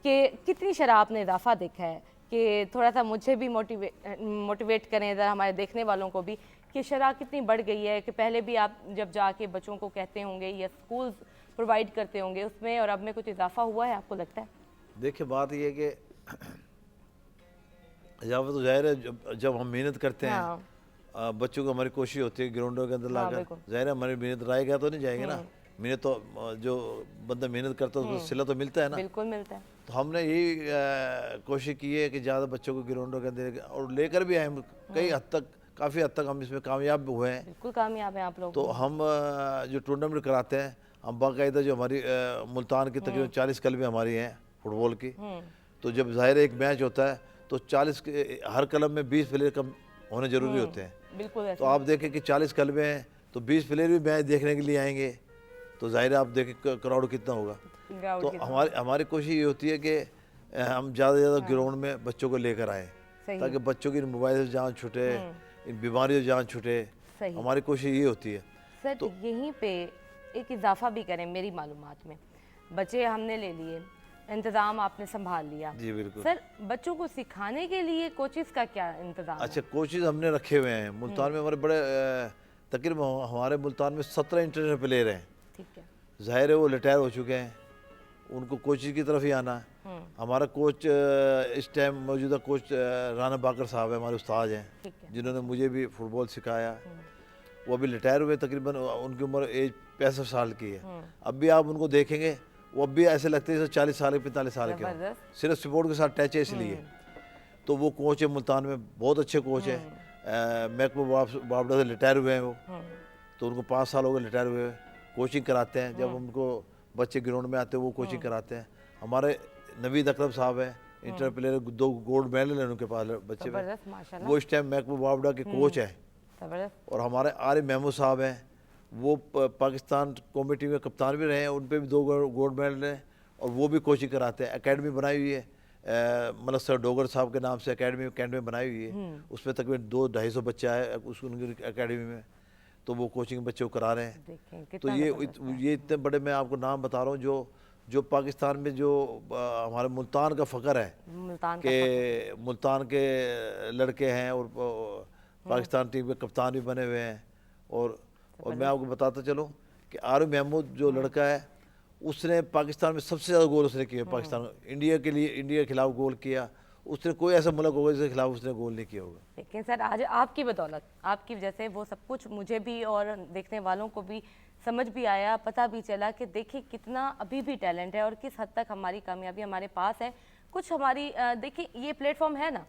کہ کتنی شرح آپ نے اضافہ دیکھا ہے، کہ تھوڑا سا مجھے بھی موٹیویٹ کریں ذرا، ہمارے دیکھنے والوں کو بھی، کہ شرح کتنی بڑھ گئی ہے، کہ پہلے بھی آپ جب جا کے بچوں کو کہتے ہوں گے یا سکولز پرووائڈ کرتے ہوں گے اس میں، اور اب میں کچھ اضافہ ہوا ہے آپ کو لگتا ہے؟ دیکھیں بات یہ ہے کہ اضافہ تو ظاہر ہے، جب ہم محنت کرتے ہیں، بچوں کو ہماری کوشش ہوتی ہے گراؤنڈوں کے اندر لا کر، ظاہر ہے ہماری محنت رائے گا تو نہیں جائیں گے نا، محنت تو جو بندہ محنت کرتا ہے اس کو صلہ تو ملتا ہے نا۔ بالکل ملتا ہے۔ تو ہم نے یہی کوشش کی ہے کہ زیادہ بچوں کو گراؤنڈوں کے اندر، اور لے کر بھی آئے ہم کئی حد تک، کافی حد تک ہم اس میں کامیاب ہوئے ہیں۔ بالکل کامیاب ہیں آپ لوگ۔ تو ہم جو ٹورنامنٹ کراتے ہیں، ہم باقاعدہ جو ہماری ملتان کی تقریباً 40 کلبیں ہماری ہیں فٹ بال کی، تو جب ظاہر ایک میچ ہوتا ہے تو 40 ہر کلب میں 20 پلیئر کم ہونے ضروری ہوتے ہیں۔ بالکل تو آپ دیکھیں کہ 40 کلبیں ہیں تو 20 پلیئر بھی میچ دیکھنے کے لیے آئیں گے، تو ظاہر ہے آپ دیکھیں کراؤڈ کتنا ہوگا۔ تو ہماری کوشش یہ ہوتی ہے کہ ہم زیادہ سے زیادہ گراؤنڈ میں بچوں کو لے کر آئیں، تاکہ بچوں کی موبائل سے جان چھوٹے، ان بیماریوں سے جان چھوٹے، ہماری کوشش یہ ہوتی ہے۔ سر یہیں پہ ایک اضافہ بھی کریں میری معلومات میں، بچے ہم نے لے لیے، انتظام آپ نے سنبھال لیا، جی بالکل۔ سر بچوں کو سکھانے کے لیے کوچز کا کیا انتظام ہے؟ اچھا، کوچز ہم نے رکھے ہوئے ہیں ملتان میں، ہمارے بڑے تقریباً ہمارے ملتان میں 17 انٹرنیشنل پلیئر ہیں۔ ٹھیک ہے۔ ظاہر ہے وہ ریٹائر ہو چکے ہیں، ان کو کوچز کی طرف ہی آنا ہے۔ ہمارا کوچ اس ٹائم موجودہ کوچ رانا باقر صاحب ہیں، ہمارے استاد ہیں، جنہوں نے مجھے بھی فٹ بال سکھایا۔ وہ ابھی ریٹائر ہوئے، تقریباً ان کی عمر ایج 65 سال کی ہے۔ اب بھی آپ ان کو دیکھیں گے، وہ اب بھی ایسے لگتے ہیں جیسے 40 سال 45 سال کے ہوں، صرف سپورٹ کے ساتھ ٹچ ہے اس لیے۔ تو وہ کوچ ہے ملتان میں، بہت اچھے کوچ ہیں، محبوب بابڑا سے ریٹائر ہوئے ہیں وہ، تو ان کو 5 سال ہو گئے ریٹائر ہوئے، کوچنگ کراتے ہیں، جب ان کو بچے گراؤنڈ میں آتے ہیں وہ کوچنگ کراتے ہیں۔ ہمارے نوید اکرم صاحب ہیں، انٹر پلیئر، 2 گولڈ میڈل ہیں ان کے پاس بچے میں، وہ اس ٹائم محبوب بابڑا کے کوچ ہیں۔ اور ہمارے عارف محمود صاحب ہیں، وہ پاکستان کمیٹی میں کپتان بھی رہے ہیں، ان پہ بھی 2 گولڈ میڈل ہیں، اور وہ بھی کوچنگ کراتے ہیں۔ اکیڈمی بنائی ہوئی ہے ملک سر ڈوگر صاحب کے نام سے، اکیڈمی بنائی ہوئی ہے، اس میں تقریباً 200-250 بچہ ہے اس ان کی اکیڈمی میں، تو وہ کوچنگ بچوں کو کرا رہے ہیں۔ تو یہ اتنے بڑے میں آپ کو نام بتا رہا ہوں جو پاکستان میں جو ہمارے ملتان کا فخر ہے کہ ملتان کے لڑکے ہیں، اور پاکستان ٹیم کے کپتان بھی بنے ہوئے ہیں۔ اور میں آپ کو بتاتا چلوں کہ عارف محمود جو لڑکا ہے، اس نے پاکستان میں سب سے زیادہ گول اس نے کیے، پاکستان انڈیا کے خلاف گول کیا، اس نے کوئی ایسا ملک ہوگا جس کے خلاف اس نے گول نہیں کیا ہوگا۔ لیکن سر آج آپ کی بدولت، آپ کی وجہ سے وہ سب کچھ مجھے بھی اور دیکھنے والوں کو بھی سمجھ بھی آیا، پتہ بھی چلا کہ دیکھیں کتنا ابھی بھی ٹیلنٹ ہے اور کس حد تک ہماری کامیابی ہمارے پاس ہے۔ کچھ ہماری دیکھیں یہ پلیٹ فارم ہے نا،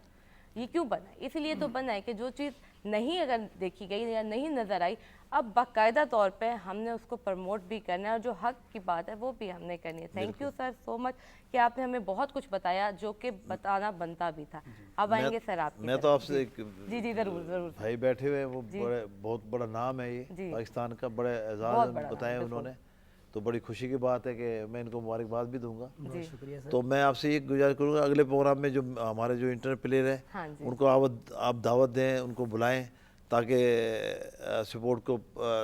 یہ کیوں بنا ہے؟ اسی لیے تو بنا ہے کہ جو چیز نہیں اگر دیکھی گئی یا نہیں نظر آئی، اب باقاعدہ طور پہ ہم نے اس کو پروموٹ بھی کرنا ہے، اور جو حق کی بات ہے وہ بھی ہم نے کرنی ہے۔ تھینک یو سر سو مچ کہ آپ نے ہمیں بہت کچھ بتایا جو کہ بتانا بنتا بھی تھا۔ اب آئیں گے سر آپ کی میں تو آپ سے جی ضرور ضرور بھائی بیٹھے ہوئے ہیں، وہ بہت بڑا نام ہے یہ پاکستان کا، بڑے اعزاز بتائے انہوں نے، تو بڑی خوشی کی بات ہے کہ میں ان کو مبارکباد بھی دوں گا۔ تو میں آپ سے یہ گزارش کروں گا اگلے پروگرام میں جو ہمارے جو انٹر پلیئر ہیں ان کو آپ دعوت دیں، ان کو بلائیں، تاکہ سپورٹ کو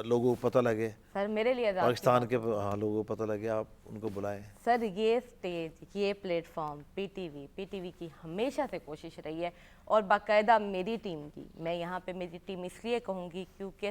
لوگوں کو پتہ لگے, سر میرے لیے آزاد پاکستان کے ہاں لوگوں کو پتہ لگے, آپ ان کو بلائیں. سر یہ سٹیج, یہ plate form P T V کی ہمیشہ سے کوشش رہی ہے, اور باقاعدہ میری ٹیم کی, میں یہاں پہ میری ٹیم اس لیے کہوں گی کیونکہ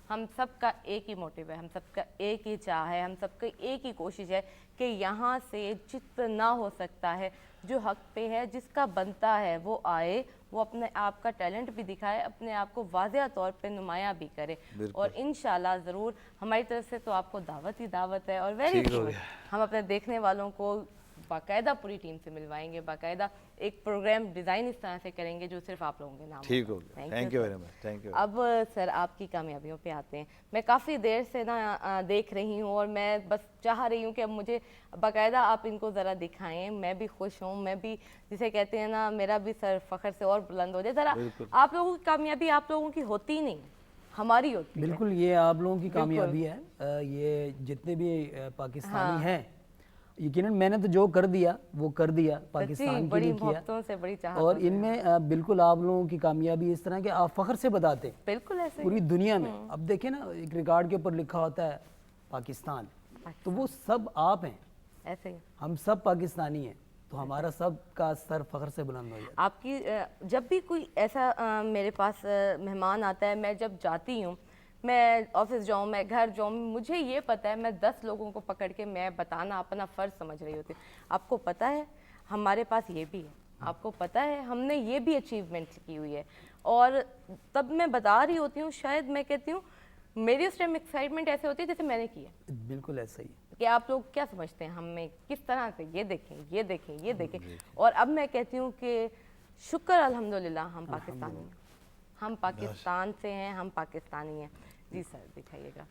ہم سب کا ایک ہی موٹیو ہے, ہم سب کا ایک ہی چاہ ہے, ہم سب کا ایک ہی کوشش ہے کہ یہاں سے جتنا ہو سکتا ہے جو حق پہ ہے, جس کا بنتا ہے وہ آئے, وہ اپنے آپ کا ٹیلنٹ بھی دکھائے, اپنے آپ کو واضح طور پہ نمایاں بھی کرے. اور انشاءاللہ ضرور ہماری طرف سے تو آپ کو دعوت ہی دعوت ہے, اور ویری سون ہم اپنے دیکھنے والوں کو باقاعدہ پوری ٹیم سے ملوائیں گے, باقاعدہ ایک پروگرام ڈیزائن اس طرح سے کریں گے جو صرف آپ لوگوں کے نام. ٹھیک ہو گیا, thank you very much, thank you. اب سر آپ کی کامیابیوں پہ آتے ہیں. میں کافی دیر سے نا دیکھ رہی ہوں, اور میں بس چاہ رہی ہوں کہ اب مجھے باقاعدہ آپ ان کو ذرا دکھائیں. میں بھی خوش ہوں, میں بھی جسے کہتے ہیں نا میرا بھی سر فخر سے اور بلند ہو جائے. ذرا آپ لوگوں کی کامیابی آپ لوگوں کی ہوتی نہیں, ہماری ہوتی ہے. بالکل یہ آپ لوگوں کی کامیابی ہے. یہ جتنے بھی پاکستانی ہیں, یقیناً میں نے تو جو کر دیا وہ کر دیا, پاکستان کے لیے کیا, بڑی اور ان میں بالکل آپ لوگوں کی کامیابی اس طرح کہ آپ فخر سے بتاتے ہیں بالکل ایسے پوری دنیا میں. اب دیکھیں نا, ایک ریکارڈ کے اوپر لکھا ہوتا ہے پاکستان, تو وہ سب آپ ہیں, ایسے ہی ہم سب پاکستانی ہیں, تو ہمارا سب کا سر فخر سے بلند ہو جاتا ہے. آپ کی جب بھی کوئی ایسا میرے پاس مہمان آتا ہے, میں جب جاتی ہوں, میں آفس جاؤں, میں گھر جاؤں, مجھے یہ پتہ ہے میں 10 لوگوں کو پکڑ کے میں بتانا اپنا فرض سمجھ رہی ہوتی ہوں. آپ کو پتہ ہے ہمارے پاس یہ بھی ہے, آپ کو پتہ ہے ہم نے یہ بھی اچیومنٹ کی ہوئی ہے, اور تب میں بتا رہی ہوتی ہوں, شاید میں کہتی ہوں میری اس ٹائم ایکسائٹمنٹ ایسے ہوتی ہے جیسے میں نے کی ہے. بالکل ایسا ہی کہ آپ لوگ کیا سمجھتے ہیں ہمیں کس طرح سے, یہ دیکھیں یہ دیکھیں یہ دیکھیں. اور اب میں کہتی ہوں کہ شکر الحمدللہ ہم پاکستانی ہیں, ہم پاکستان سے ہیں, ہم پاکستانی ہیں. جی سر دکھائیے گا.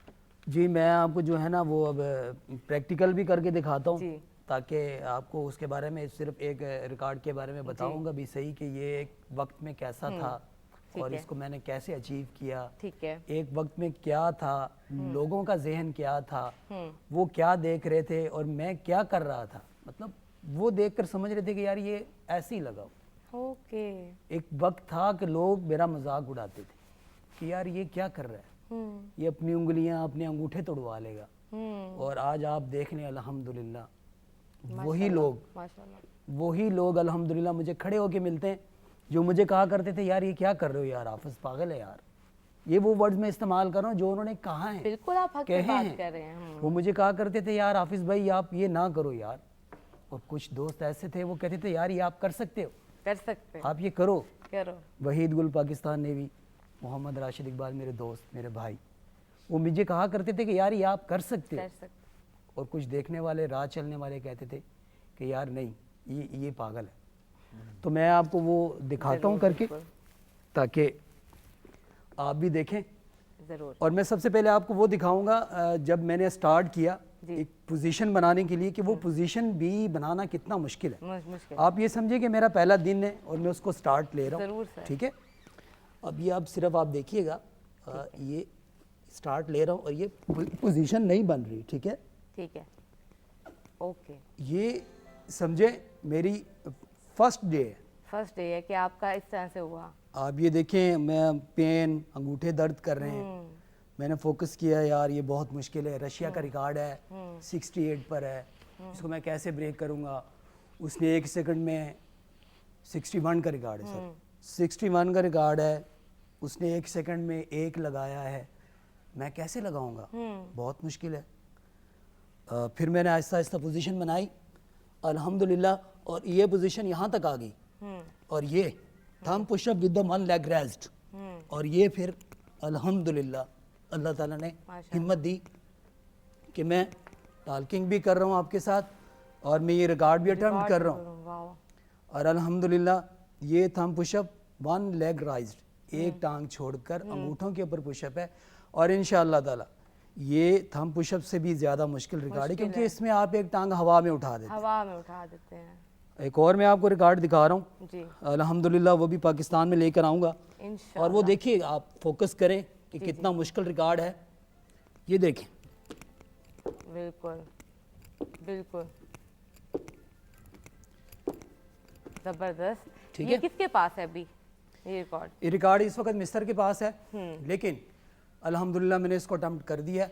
جی میں آپ کو جو ہے نا وہ اب پریکٹیکل بھی کر کے دکھاتا ہوں, جی تاکہ آپ کو اس کے بارے میں صرف ایک ریکارڈ کے بارے میں بتاؤں گا بھی صحیح کہ یہ ایک وقت میں کیسا تھا, اور اس کو میں نے کیسے اچیو کیا, ٹھیک ہے, ایک وقت میں کیا تھا, لوگوں کا ذہن کیا تھا, وہ کیا دیکھ رہے تھے اور میں کیا کر رہا تھا, مطلب وہ دیکھ کر سمجھ رہے تھے کہ یار یہ ایسے ہی لگا. اوکے, ایک وقت تھا کہ لوگ میرا مذاق اڑاتے تھے کہ یار یہ کیا کر رہا ہے, یہ اپنی انگلیاں اپنے انگوٹھے توڑوا لے گا. اور آج آپ دیکھ لیں الحمدللہ وہی لوگ الحمدللہ مجھے کھڑے ہو کے ملتے ہیں جو مجھے کہا کرتے تھے یار یہ کیا کر رہے ہو یار, حافظ پاگل ہے یار. یہ وہ ورڈز میں استعمال کر رہا ہوں جو انہوں نے کہا ہے, بالکل آپ حق کی بات کر رہے ہیں. وہ مجھے کہا کرتے تھے یار حافظ بھائی آپ یہ نہ کرو یار. اور کچھ دوست ایسے تھے وہ کہتے تھے یار یہ آپ کر سکتے ہو, کر سکتے, آپ یہ کرو. وحید گل پاکستان نیوی, محمد راشد اقبال میرے دوست میرے بھائی, وہ مجھے کہا کرتے تھے کہ یار یہ آپ کر سکتے ہو. اور کچھ دیکھنے والے راہ چلنے والے کہتے تھے کہ یار نہیں یہ پاگل ہے. تو میں آپ کو وہ دکھاتا ہوں کر کے تاکہ آپ بھی دیکھیں. اور میں سب سے پہلے آپ کو وہ دکھاؤں گا جب میں نے سٹارٹ کیا ایک پوزیشن بنانے کے لیے کہ وہ پوزیشن بھی بنانا کتنا مشکل ہے. آپ یہ سمجھے کہ میرا پہلا دن ہے اور میں اس کو سٹارٹ لے رہا ہوں, ٹھیک ہے. اب یہ صرف آپ دیکھیے گا, یہ سٹارٹ لے رہا ہوں اور یہ پوزیشن نہیں بن رہی, ٹھیک ہے, ٹھیک ہے, اوکے. یہ سمجھے میری فرسٹ ڈے ہے کہ آپ کا اس طرح سے ہوا. آپ یہ دیکھیں میں پین, انگوٹھے درد کر رہے ہیں. میں نے فوکس کیا یار یہ بہت مشکل ہے, رشیا کا ریکارڈ ہے 68 پر ہے, اس کو میں کیسے بریک کروں گا. اس نے 1 سیکنڈ میں 61 کا ریکارڈ ہے, سر 61 کا ریکارڈ ہے, اس نے 1 سیکنڈ میں 1 لگایا ہے. میں کیسے لگاؤں گا, بہت مشکل ہے. پھر میں نے آہستہ آہستہ پوزیشن بنائی الحمدللہ, اور یہ پوزیشن یہاں تک آ گئی. اور یہ thumb push up with the 1 leg raised, اور یہ پھر الحمدللہ اللہ تعالیٰ نے ہمت دی کہ میں ٹالکنگ بھی کر رہا ہوں آپ کے ساتھ, اور میں یہ ریکارڈ بھی اٹمپٹ کر رہا ہوں. اور الحمدللہ یہ تھم پش اپ 1 لیگ رائزڈ, ایک ٹانگ چھوڑ کر انگوٹھوں کے اوپر پش اپ ہے. اور انشاءاللہ تعالیٰ یہ تھم پش اپ سے بھی زیادہ مشکل ریکارڈ ہے, کیونکہ اس میں آپ ایک ٹانگ ہوا میں اٹھا دیتے ہیں. ایک اور میں آپ کو ریکارڈ دکھا رہا ہوں, الحمدللہ وہ بھی پاکستان میں لے کر آؤں گا. اور وہ دیکھیے آپ فوکس کریں کہ کتنا مشکل ریکارڈ ہے. یہ دیکھیں, بالکل بالکل زبردست. یہ کس کے پاس ہے ابھی؟ یہ ریکارڈ یہ ریکارڈ اس وقت مصر کے پاس ہے، لیکن الحمدللہ میں نے اس کو اٹمپٹ کر دیا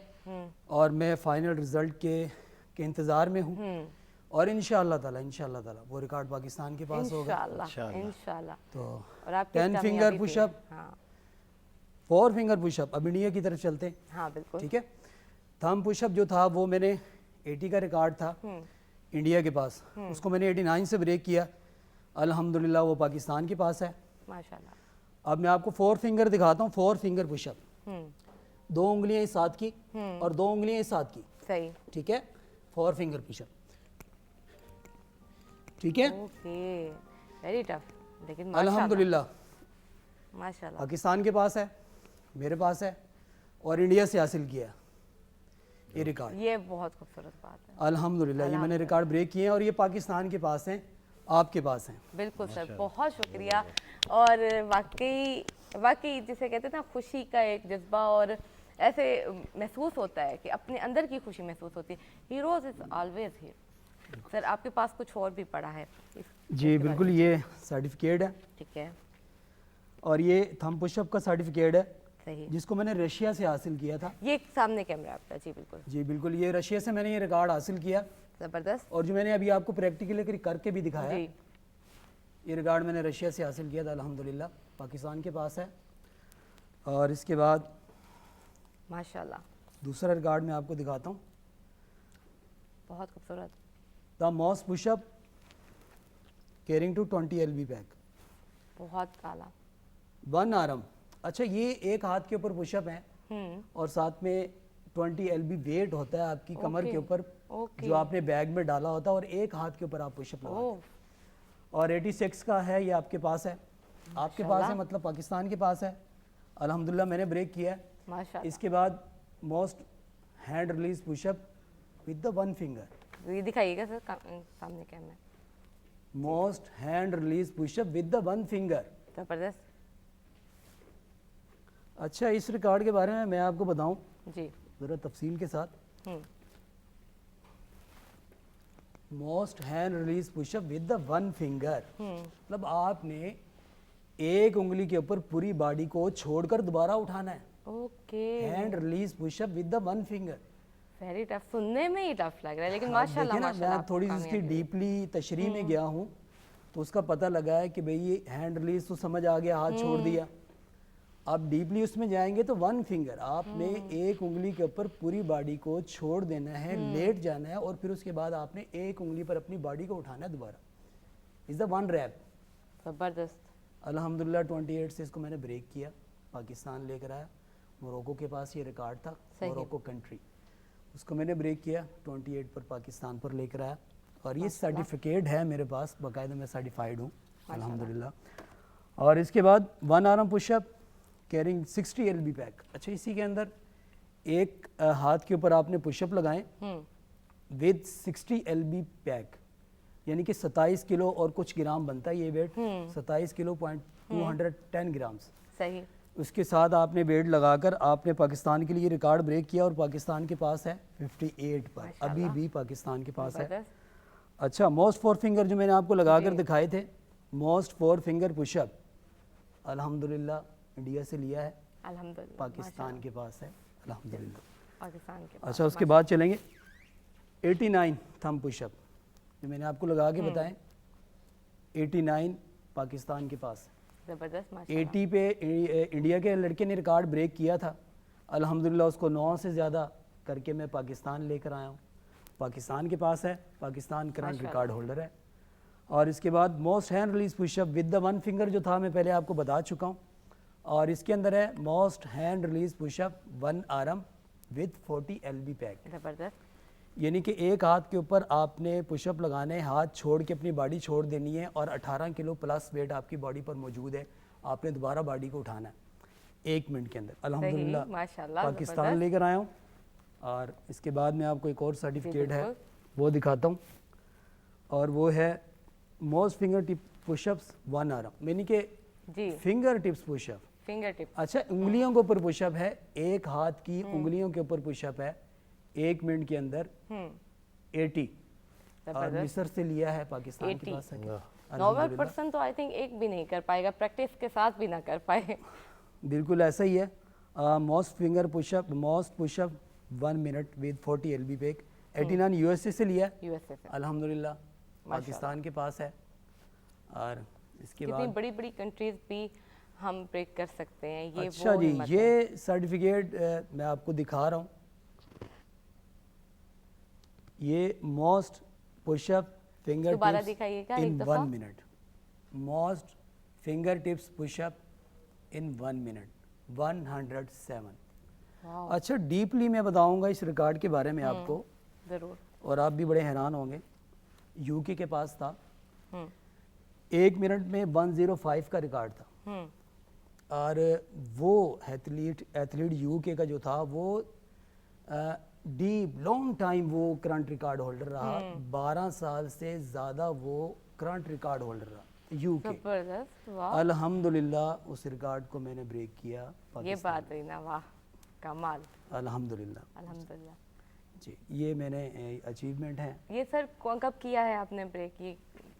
اور میں فائنل رزلٹ کے انتظار میں ہوں، اور انشاءاللہ تعالی وہ ریکارڈ پاکستان کے پاس ہوگا انشاءاللہ. تو اور آپ کی 10 finger push up, 4 finger push up. اب انڈیا کی طرف چلتے ہیں. ہاں بالکل ٹھیک ہے. تھم پش اپ جو تھا وہ میں نے 80 کا ریکارڈ تھا انڈیا کے پاس، اس کو میں نے 89 سے بریک کیا. الحمدللہ وہ پاکستان کے پاس ہے ماشاءاللہ. اب میں آپ کو 4 فنگر دکھاتا ہوں. 4 فنگر پش اپ، 2 انگلیاں اس ساتھ کی اور 2 انگلیاں اس ساتھ کی. صحیح. ٹھیک ہے. 4 فنگر پش اپ. ٹھیک ہے. اوکے. Very tough. لیکن الحمدللہ ماشاءاللہ پاکستان کے پاس ہے، میرے پاس ہے، اور انڈیا سے حاصل کیا یہ ریکارڈ. یہ بہت خوبصورت بات ہے. الحمدللہ یہ میں نے ریکارڈ بریک کیے ہیں اور یہ پاکستان کے پاس ہیں، آپ کے پاس ہیں. بالکل سر، بہت شکریہ. اور واقعی جسے کہتے ہیں نا خوشی کا ایک جذبہ، اور ایسے محسوس ہوتا ہے کہ اپنے اندر کی خوشی محسوس ہوتی ہے. Heroes is always here. Sir آپ کے پاس کچھ اور بھی پڑا ہے؟ جی بالکل، یہ سرٹیفکیٹ ہے ٹھیک ہے. اور یہ تھم پش اپ کا سرٹیفکیٹ ہے صحیح. جس کو میں نے رشیا سے حاصل کیا تھا. یہ سامنے کیمرہ آپ کا. جی بالکل. جی بالکل، یہ رشیا سے میں نے یہ ریکارڈ حاصل کیا، زبردست. اور جو میں نے ابھی آپ کو پریکٹیکلی کر کے بھی دکھایا، جی یہ ریکارڈ میں نے رشیا سے حاصل کیا تھا. الحمدللہ پاکستان کے پاس ہے. اور اس کے بعد ماشاءاللہ دوسرا ریکارڈ میں آپ کو دکھاتا ہوں. بہت خوبصورت. The most push up carrying to 20 LB pack. بہت اعلیٰ. 1 آرم. اچھا، یہ ایک ہاتھ کے اوپر پش اپ ہیں اور ساتھ میں 20 LB ویٹ ہوتا ہے آپ کی کمر کے اوپر، جو آپ نے بیگ میں ڈالا ہوتا ہے، اور ایک ہاتھ کے اوپر آپ پش اپ لگاتے ہیں. اور 86 کا ہے، یہ آپ کے پاس ہے. آپ کے پاس ہے مطلب پاکستان کے پاس ہے. الحمدللہ میں نے بریک کیا ہے. ماشاءاللہ. اس کے بعد most hand release push up with the 1 finger. یہ دکھائیے گا سر سامنے camera. Most hand release push up with the 1 finger. زبردست. اچھا، اس ریکارڈ کے بارے میں آپ کو بتاؤں جی ذرا تفصیل کے ساتھ. Most hand release push up with the 1 finger, مطلب آپ نے ایک انگلی کے اوپر پوری باڈی کو چھوڑ کر دوبارہ اٹھانا ہے. Okay. Hand release push up with the 1 finger. Very tough. سننے میں ہی ٹف لگ رہا ہے، لیکن ماشاءاللہ میں ماشاءاللہ تھوڑی سی اس کی ڈیپلی تشریح میں گیا ہوں تو اس کا پتہ لگا ہے کہ بھئی یہ ہینڈ ریلیز تو سمجھ آ گیا، ہاتھ چھوڑ دیا. آپ ڈیپلی اس میں جائیں گے تو 1 فنگر، آپ نے ایک انگلی کے اوپر پوری باڈی کو چھوڑ دینا ہے، لیٹ جانا ہے، اور پھر اس کے بعد آپ نے ایک انگلی پر اپنی باڈی کو اٹھانا ہے دوبارہ. از دا 1 ریپ. زبردست. الحمدللہ 28 سے اس کو میں نے بریک کیا، پاکستان لے کر آیا. موروکو کے پاس یہ ریکارڈ تھا، موروکو کنٹری. اس کو میں نے بریک کیا، 28 پر پاکستان پر لے کر آیا. اور یہ سرٹیفکیٹ ہے میرے پاس، باقاعدہ میں سرٹیفائیڈ ہوں الحمدللہ. اور اس کے بعد 1 arm push up carrying 60 LB pack. اچھا، اسی کے اندر ایک ہاتھ کے اوپر آپ نے پش اپ لگائیں ود 60 LB پیک، یعنی کہ 27 کلو اور کچھ گرام بنتا ہے یہ ویٹ. 27 کلو 210 گرامز. صحیح. اس کے ساتھ آپ نے ویٹ لگا کر آپ نے پاکستان کے لیے ریکارڈ بریک کیا، اور پاکستان کے پاس ہے 58 پر. ابھی بھی پاکستان کے پاس ہے. اچھا، موسٹ 4 فنگر جو میں نے آپ کو لگا کر دکھائے تھے، موسٹ 4 فنگر پش اپ الحمدللہ انڈیا سے لیا ہے، الحمدللہ پاکستان کے پاس ہے الحمدللہ. پاکستان کے. اچھا، اس کے بعد چلیں گے 89 تھم پش اپ جو میں نے آپ کو لگا کے بتائیں. 89 پاکستان کے پاس. زبردست. 80 پہ انڈیا کے لڑکے نے ریکارڈ بریک کیا تھا، الحمدللہ اس کو 9 سے زیادہ کر کے میں پاکستان لے کر آیا ہوں. پاکستان کے پاس ہے، پاکستان کرنٹ ریکارڈ ہولڈر ہے. اور اس کے بعد most hand release push up with the 1 finger جو تھا میں پہلے آپ کو بتا چکا ہوں. اور اس کے اندر ہے most hand release push up 1 arm with 40 LB pack. زبردست. یعنی کہ ایک ہاتھ کے اوپر آپ نے پش اپ لگانے، ہاتھ چھوڑ کے اپنی باڈی چھوڑ دینی ہے، اور 18 کلو پلس ویٹ آپ کی باڈی پر موجود ہے. آپ نے دوبارہ باڈی کو اٹھانا ہے 1 منٹ کے اندر. الحمدللہ پاکستان لے کر آیا ہوں. اور اس کے بعد میں آپ کو ایک اور سرٹیفکیٹ ہے وہ دکھاتا ہوں، اور وہ ہے most finger tip push ups 1 arm, یعنی کہ finger tips push up. Finger tip. اچھا، انگلیوں کے اوپر پش اپ ہے، ایک ہاتھ کی انگلیوں کے اوپر پش اپ ہے 1 منٹ کے اندر 80. اور مصر سے لیا ہے، پاکستان کے پاس ہے. 90% तो आई थिंक एक भी नहीं कर पाएगा, प्रैक्टिस के साथ भी ना कर पाए। बिल्कुल ऐसा ही है। Most finger pushup, most pushup 1 minute with 40 LB pack 89 USA से लिया, यूएसए से अल्हम्दुलिल्लाह पाकिस्तान के पास है। और इसके कितनी बाद बड़ी बड़ी कंट्रीज भी हम ब्रेक कर सकते हैं, ये अच्छा वो जी, हिम्मत है। ये सर्टिफिकेट मैं आपको दिखा रहा हूँ। ये मोस्ट पुशअप फिंगर दोबारा दिखाइएगा एक इन दफा। 1 minute, most finger tips push up in 1 minute 107। Wow, अच्छा, डीपली मैं बताऊंगा इस रिकॉर्ड के बारे में आपको, जरूर। और आप भी बड़े हैरान होंगे। यूके के पास था, हम्म 1 मिनट में 105 का रिकॉर्ड था। हम्म और वो एथलीट यूके का जो था वो डीप लॉन्ग टाइम वो करंट रिकॉर्ड होल्डर रहा, 12 साल से ज़्यादा वो करंट रिकॉर्ड होल्डर रहा यूके। जबरदस्त, वाह, अल्हम्दुलिल्लाह उस रिकॉर्ड को मैंने ब्रेक किया ये पाकिस्तान। बात हुई ना, वाह, कमाल, अल्हम्दुलिल्लाह अल्हम्दुलिल्लाह। जी, ये मैंने अचीवमेंट है। ये सर कब किया है आपने ब्रेक? ये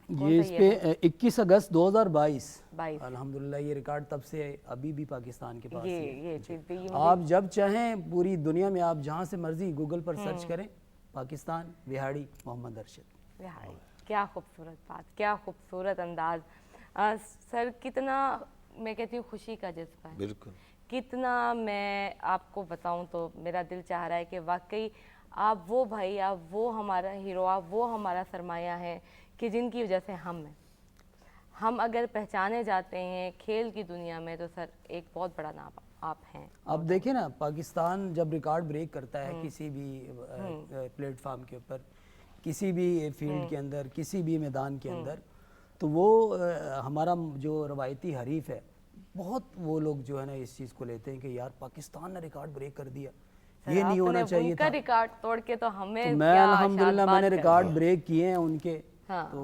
कौन ये सा इस year पे है? 21 अगस्त 2022। 22। अल्हम्दुलिल्लाह ये रिकॉर्ड तब से अभी भी पाकिस्तान के पास ही है। ये चीज भी ये आप जब चाहें पूरी दुनिया में आप जहाँ से मर्जी गूगल पर सर्च करें, पाकिस्तान विहाड़ी मोहम्मद अरशद। रिहाई, क्या खूबसूरत बात, क्या खूबसूरत अंदाज। सर कितना, मैं कहती हूँ खुशी का जज्बा है, बिल्कुल। कितना मैं आपको बताऊं तो मेरा दिल चाह रहा है कि वाकई आप वो भाई, आप वो हमारा हीरो, आप वो हमारा सरमाया है कि जिनकी वजह से हम अगर पहचाने जाते हैं खेल की दुनिया में, तो सर एक बहुत बड़ा नाम आप हैं। अब देखिए ना, पाकिस्तान जब रिकॉर्ड ब्रेक करता है किसी भी प्लेटफॉर्म के ऊपर, किसी भी फील्ड के अंदर, किसी भी मैदान के अंदर, तो वो हमारा जो रवायती हरीफ है, बहुत वो लोग जो है ना इस चीज़ को लेते हैं कि यार पाकिस्तान ने रिकॉर्ड ब्रेक कर दिया, ये नहीं होना चाहिए उनका था। रिकॉर्ड तोड़ के तो हमें तो मैं क्या अल्हम्दुलिल्लाह शाबाश मैंने कर रिकॉर्ड दिया। ब्रेक किए हैं उनके, हाँ। तो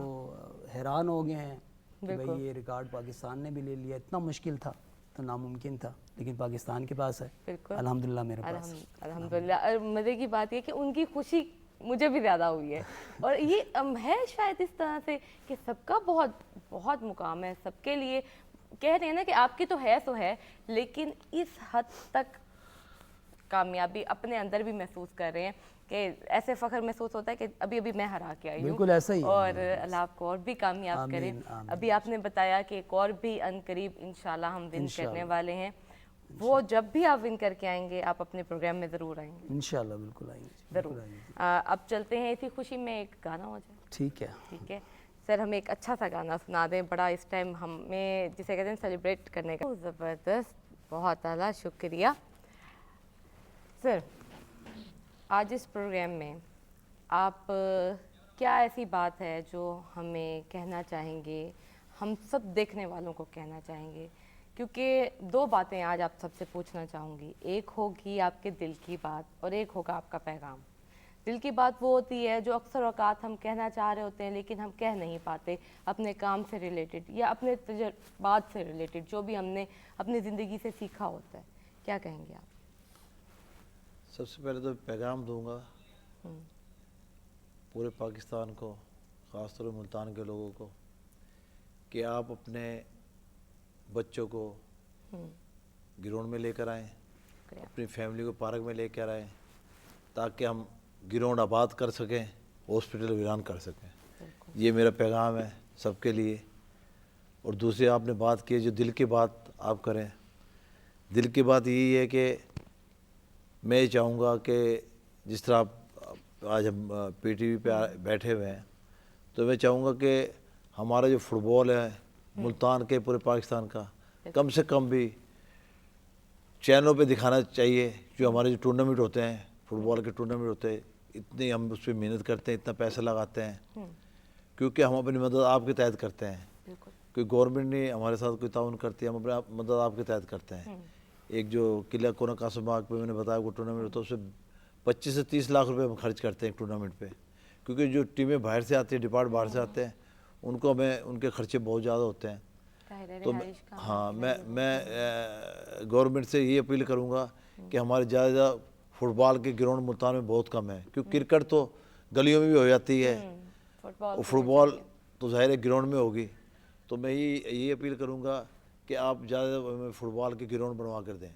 हैरान हो गए हैं कि बिल्कुल। भाई ये रिकॉर्ड पाकिस्तान ने भी ले लिया। इतना मुश्किल था, तो नामुमकिन था, लेकिन पाकिस्तान के पास है, बिल्कुल। अल्हम्दुलिल्लाह मेरे पास है। अल्हम्दुलिल्लाह। और मज़े की बात ये कि उनकी खुशी मुझे भी ज़्यादा हुई है, और ये है शायद इस तरह से कि सबका बहुत बहुत मुकाम है, सबके लिए कह रहे हैं ना कि आपकी तो है सो है, लेकिन इस हद तक कामयाबी अपने अंदर भी महसूस कर रहे हैं कि ऐसे फ़ख्र महसूस होता है कि अभी अभी मैं हरा के आई हूँ। बिल्कुल ऐसा ही है। और अल्लाह आपको और भी कामयाब आमीन, करे। आमीन। अभी आपने बताया कि एक और भी अनकरीब इंशाल्लाह हम विन करने इंशाल्लाह। वाले हैं, वो जब भी आप विन करके आएंगे आप अपने प्रोग्राम में ज़रूर आएंगे, इंशाल्लाह बिल्कुल आएंगे, ज़रूर। बिल्कुल आएंगे। अब चलते हैं, इसी खुशी में एक गाना हो जाए, ठीक है। ठीक है सर? हमें एक अच्छा सा गाना सुना दें, बड़ा इस टाइम हमें जिसे कहते हैं सेलिब्रेट करने का। ज़बरदस्त, बहुत आला, शुक्रिया सर। आज इस प्रोग्राम में आप क्या ऐसी बात है जो हमें कहना चाहेंगे, हम सब देखने वालों को कहना चाहेंगे? क्योंकि दो बातें आज आप सबसे पूछना चाहूँगी, एक होगी आपके दिल की बात और एक होगा आपका पैगाम। दिल की बात वो होती है जो अक्सर औकात हम कहना चाह रहे होते हैं लेकिन हम कह नहीं पाते, अपने काम से रिलेटेड या अपने तजुर्बात से रिलेटेड, जो भी हमने अपनी ज़िंदगी से सीखा होता है। क्या कहेंगे आप? सबसे पहले तो पैगाम दूंगा पूरे पाकिस्तान को, ख़ासतौर पर मुल्तान के लोगों को, कि आप अपने बच्चों को ग्राउंड में लेकर आएँ, अपनी फैमिली को पार्क में लेकर आएँ, ताकि हम ग्राउंड आबाद कर सकें, हॉस्पिटल वीरान कर सकें। ये मेरा पैगाम है सबके लिए। और दूसरी आपने बात की जो दिल की बात आप करें, दिल की बात यही है कि मैं ये चाहूँगा कि जिस तरह आप आज हम पीटीवी पे बैठे हुए हैं, तो मैं चाहूँगा कि हमारा जो फुटबॉल है मुल्तान के, पूरे पाकिस्तान का, कम से कम भी चैनलों पे दिखाना चाहिए। जो हमारे जो टूर्नामेंट होते हैं, फुटबॉल के टूर्नामेंट होते हैं, इतनी हम उस पर मेहनत करते हैं, इतना पैसा लगाते हैं, क्योंकि हम अपनी मदद आपके तहत करते हैं। कोई गवर्नमेंट नहीं हमारे साथ कोई ताउन करती है, हम अपनी मदद आपके तहत करते हैं। एक जो किला कोना कासम बाग पे मैंने बताया वो टूर्नामेंट होता है, उसमें 25 से 30 लाख रुपए हम खर्च करते हैं एक टूर्नामेंट पे, क्योंकि जो टीमें बाहर से आती हैं, डिपार्ट बाहर से आते हैं, उनको हमें उनके खर्चे बहुत ज़्यादा होते हैं। तो हाँ, मैं गवर्नमेंट से ये अपील करूँगा कि हमारे ज़्यादा फुटबॉल के ग्राउंड मुल्तान में बहुत कम है, क्योंकि क्रिकेट तो गलियों में भी हो जाती है, और फुटबॉल تو ظاہر ہے گراؤنڈ میں ہوگی. تو میں یہ اپیل کروں گا کہ آپ زیادہ فٹ بال کے گراؤنڈ بنوا کر دیں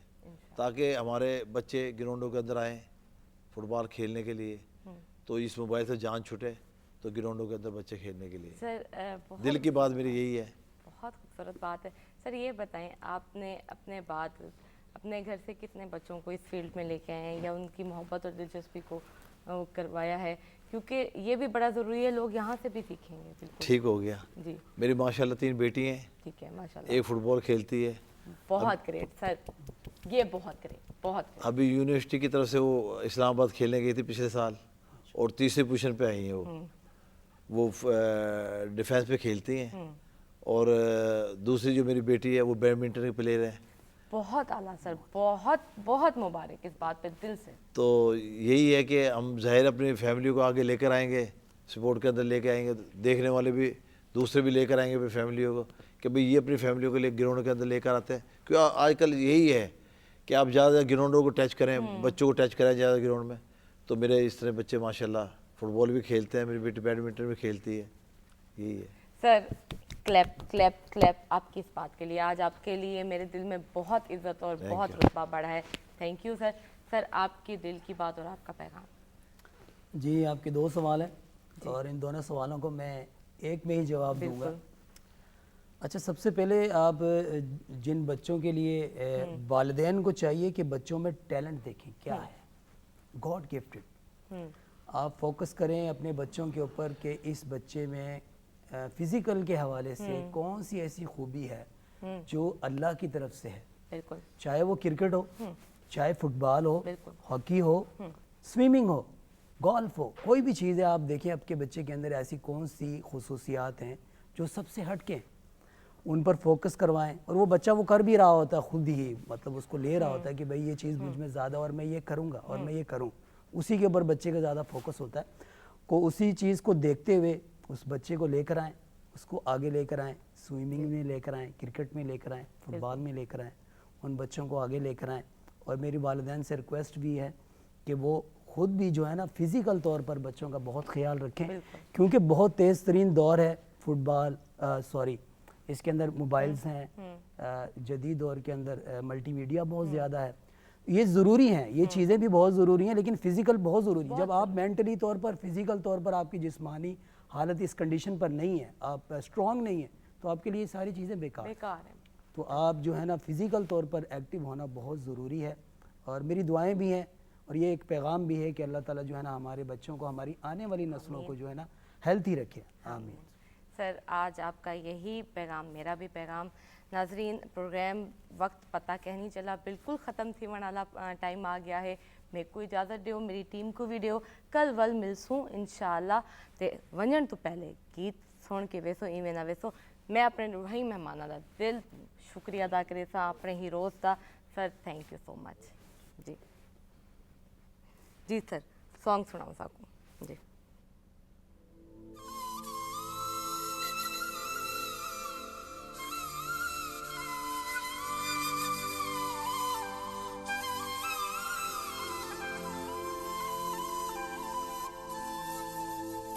تاکہ ہمارے بچے گراؤنڈوں کے اندر آئیں فٹ بال کھیلنے کے لیے. تو اس موبائل سے جان چھٹے تو گراؤنڈوں کے اندر بچے کھیلنے کے لیے. سر دل کی بات میری یہی ہے. بہت خوبصورت بات ہے. سر یہ بتائیں آپ نے اپنے بعد اپنے گھر سے کتنے بچوں کو اس فیلڈ میں لے کے آئے ہیں یا ان کی محبت اور دلچسپی کو کروایا ہے, کیونکہ یہ بھی بڑا ضروری ہے, لوگ یہاں سے بھی سیکھیں گے. بالکل ٹھیک ہو گیا. جی میری ماشاءاللہ 3 بیٹی ہیں. ٹھیک ہے ماشاء اللہ. ایک فٹ بال کھیلتی ہے. بہت گریٹ سر, یہ بہت گریٹ, بہت گریٹ. ابھی یونیورسٹی کی طرف سے وہ اسلام آباد کھیلنے گئی تھی پچھلے سال اور 3ری پوزیشن پہ آئی ہیں. وہ ڈیفینس پہ کھیلتی ہیں. اور دوسری جو میری بیٹی ہے وہ بیڈمنٹن کی پلیئر ہے. بہت اعلیٰ سر, بہت بہت مبارک اس بات پہ دل سے. تو یہی ہے کہ ہم ظاہر اپنی فیملی کو آگے لے کر آئیں گے, سپورٹ کے اندر لے کے آئیں گے, دیکھنے والے بھی دوسرے بھی لے کر آئیں گے اپنی فیملیوں کو کہ بھئی یہ اپنی فیملیوں کو لے گراؤنڈ کے اندر لے کر آتے ہیں. کیونکہ آج کل یہی ہے کہ آپ زیادہ گراؤنڈوں کو ٹچ کریں, بچوں کو ٹچ کریں زیادہ گراؤنڈ میں. تو میرے اس طرح بچے ماشاءاللہ فٹ بال بھی کھیلتے ہیں, میری بیٹی بیڈمنٹن بھی کھیلتی ہے. یہی ہے سر. کلیپ کلیپ کلیپ آپ کی اس بات کے لیے. آج آپ کے لیے میرے دل میں بہت عزت اور بہت رتبہ بڑھا ہے. Thank you sir. سر آپ کی دل کی بات اور آپ کا پیغام. جی آپ کے 2 سوال ہیں اور ان دونوں سوالوں کو میں ایک میں ہی جواب دوں گا. اچھا, سب سے پہلے آپ جن بچوں کے لیے والدین کو چاہیے کہ بچوں میں ٹیلنٹ دیکھیں کیا ہے, گاڈ گفٹڈ. آپ فوکس کریں اپنے بچوں کے اوپر کہ اس بچے میں فزیکل کے حوالے سے کون سی ایسی خوبی ہے جو اللہ کی طرف سے ہے. بالکل. چاہے وہ کرکٹ ہو, چاہے فٹ بال ہو, ہاکی ہو, سوئمنگ ہو, گولف ہو, کوئی بھی چیز ہے. آپ دیکھیں آپ کے بچے کے اندر ایسی کون سی خصوصیات ہیں جو سب سے ہٹ کے, ان پر فوکس کروائیں. اور وہ بچہ وہ کر بھی رہا ہوتا ہے خود ہی, مطلب اس کو لے رہا ہوتا ہے کہ بھئی یہ چیز مجھ میں زیادہ اور میں یہ کروں گا اور میں یہ کروں, اسی کے اوپر بچے کا زیادہ فوکس ہوتا ہے. کو اسی چیز کو دیکھتے ہوئے اس بچے کو لے کر آئیں, اس کو آگے لے کر آئیں, سوئمنگ میں لے کر آئیں, کرکٹ میں لے کر آئیں, فٹ بال میں لے کر آئیں, ان بچوں کو آگے لے کر آئیں. اور میری والدین سے ریکویسٹ بھی ہے کہ وہ خود بھی جو ہے نا فزیکل طور پر بچوں کا بہت خیال رکھیں, کیونکہ بہت تیز ترین دور ہے فٹ بال, اس کے اندر موبائلز ہیں, جدید دور کے اندر ملٹی میڈیا بہت زیادہ ہے. یہ ضروری ہیں, یہ چیزیں بھی بہت ضروری ہیں, لیکن فزیکل بہت ضروری ہے. جب آپ مینٹلی طور پر, فزیکل طور پر آپ کی جسمانی حالت اس کنڈیشن پر نہیں ہے, آپ اسٹرانگ نہیں ہیں, تو آپ کے لیے ساری چیزیں بیکار ہیں. تو آپ جو ہے نا فزیکل طور پر ایکٹیو ہونا بہت ضروری ہے. اور میری دعائیں بھی ہیں اور یہ ایک پیغام بھی ہے کہ اللہ تعالیٰ جو ہے نا ہمارے بچوں کو, ہماری آنے والی نسلوں کو جو ہے نا ہیلتھی رکھے. آمین. سر آج آپ کا یہی پیغام, میرا بھی پیغام. ناظرین, پروگرام وقت پتہ کہنی چلا بالکل ختم تھی والا ٹائم آ گیا ہے. میرے کو اجازت دیو, میری ٹیم کو بھی دیو. کل ول ملسوں انشاءاللہ. تے ونجن تو پہلے گیت سن کے ویسو ایویں نہ ویسو میں اپنے وہی مہمانوں کا دل شکریہ ادا کرے سا, اپنے ہیروز کا. Sir thank you so much. جی جی سر, سانگ سناؤ ساکو. جی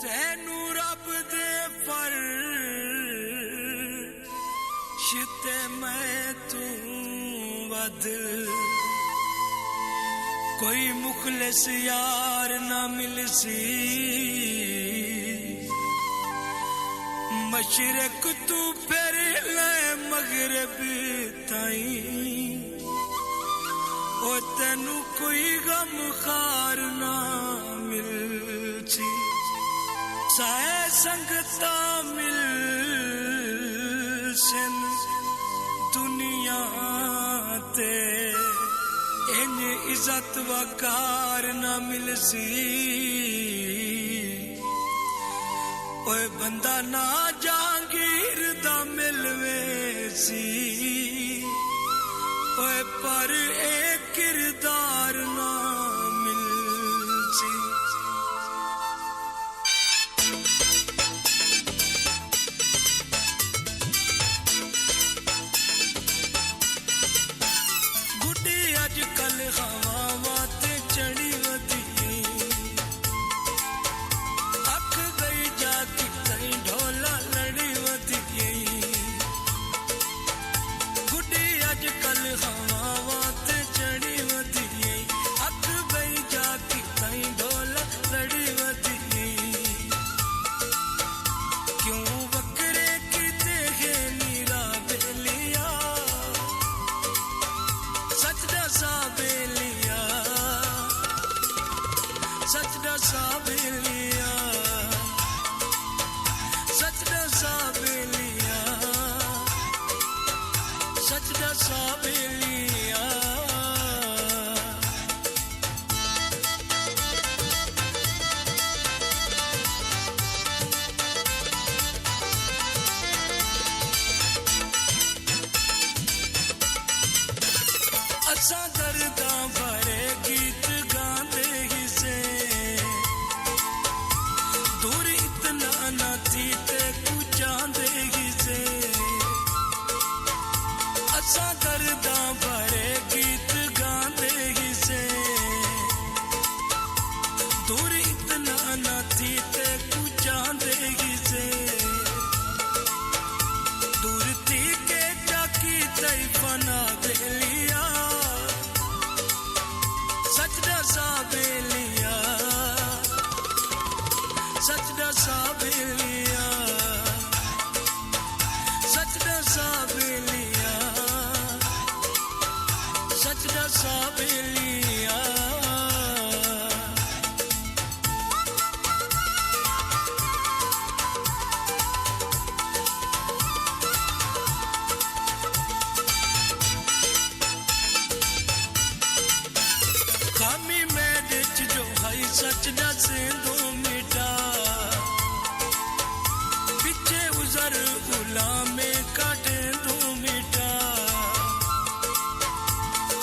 تینوں رب دے پر شتے میں تو ود کوئی مخلص یار نہ مل سی. مشرق تو پھر لے مغرب تائیں, او تینوں کوئی غم خار نہ مل سی. سائے سنگتا مل سن دنیا تے, ان عزت وقار نہ مل سی. اوے بندہ نہ جہانگیر دا ملوے سی, اوے پر ایک کردار نہ مل سی. ڈھولا لڑ सच दसा बेलिया असा दर्दा भरे गीत गांदे ही से दूर इतना न थी ते कुचांदे ही से असा दर्दा भरे गीत गांदे ही से दूर इतना न थी ते कुचांदे ही से दूर थी के जाकी तई फना बेलिया सच दसा बेलिया सच दसा बेलिया सच दसा बेलिया सच दसा बेलिया खामी मेरे च जो है सच दसे दो मिटा पिछे उजर गुलामे काटे दो मिटा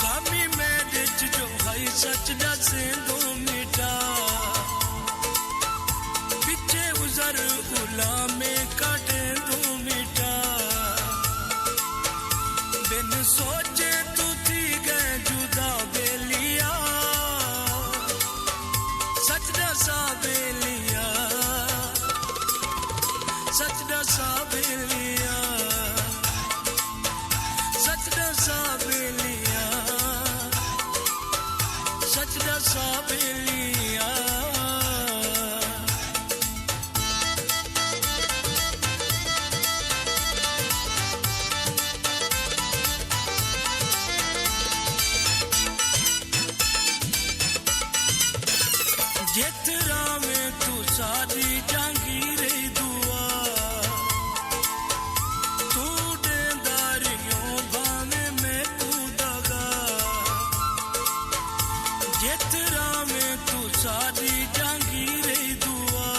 खामी मेरे च जो है सच दसे दो मिटा पिछे उजर गुलामे काटे दो मिटा बिन सोचे तू थी गए जुदा बेलिया सच दसा बेलिया सच दसा बेलिया सच दसा बेलिया सच दसा बेलिया जेतरा में तू सारी जांगीर दुआ तू डेंदारियों भावे में कूदगा जेतरा में तू सारी जांगीर दुआ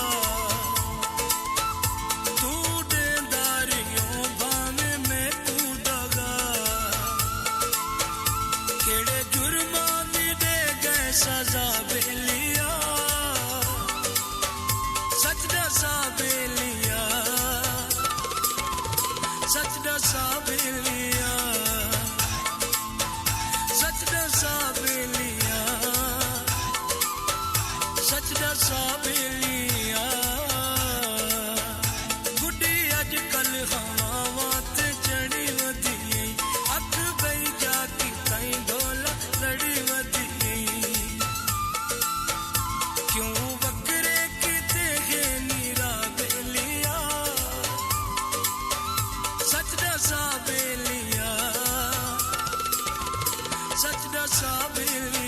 तू डेंदारियों भावे में कूदगा केड़े जुर्मा दी दे गए सजा बेलिया सच दसा बेलिया सच दसा बेलिया सच दसा बेलिया सच दसा बेलिया गुड्डी अजकल हवावां ते चढ़ी वधी अख बई जाती कई ढोला लड़ी वधी क्यों वकरे किते है नीरा बेलिया सच दसा बेलिया सच दसा बेलिया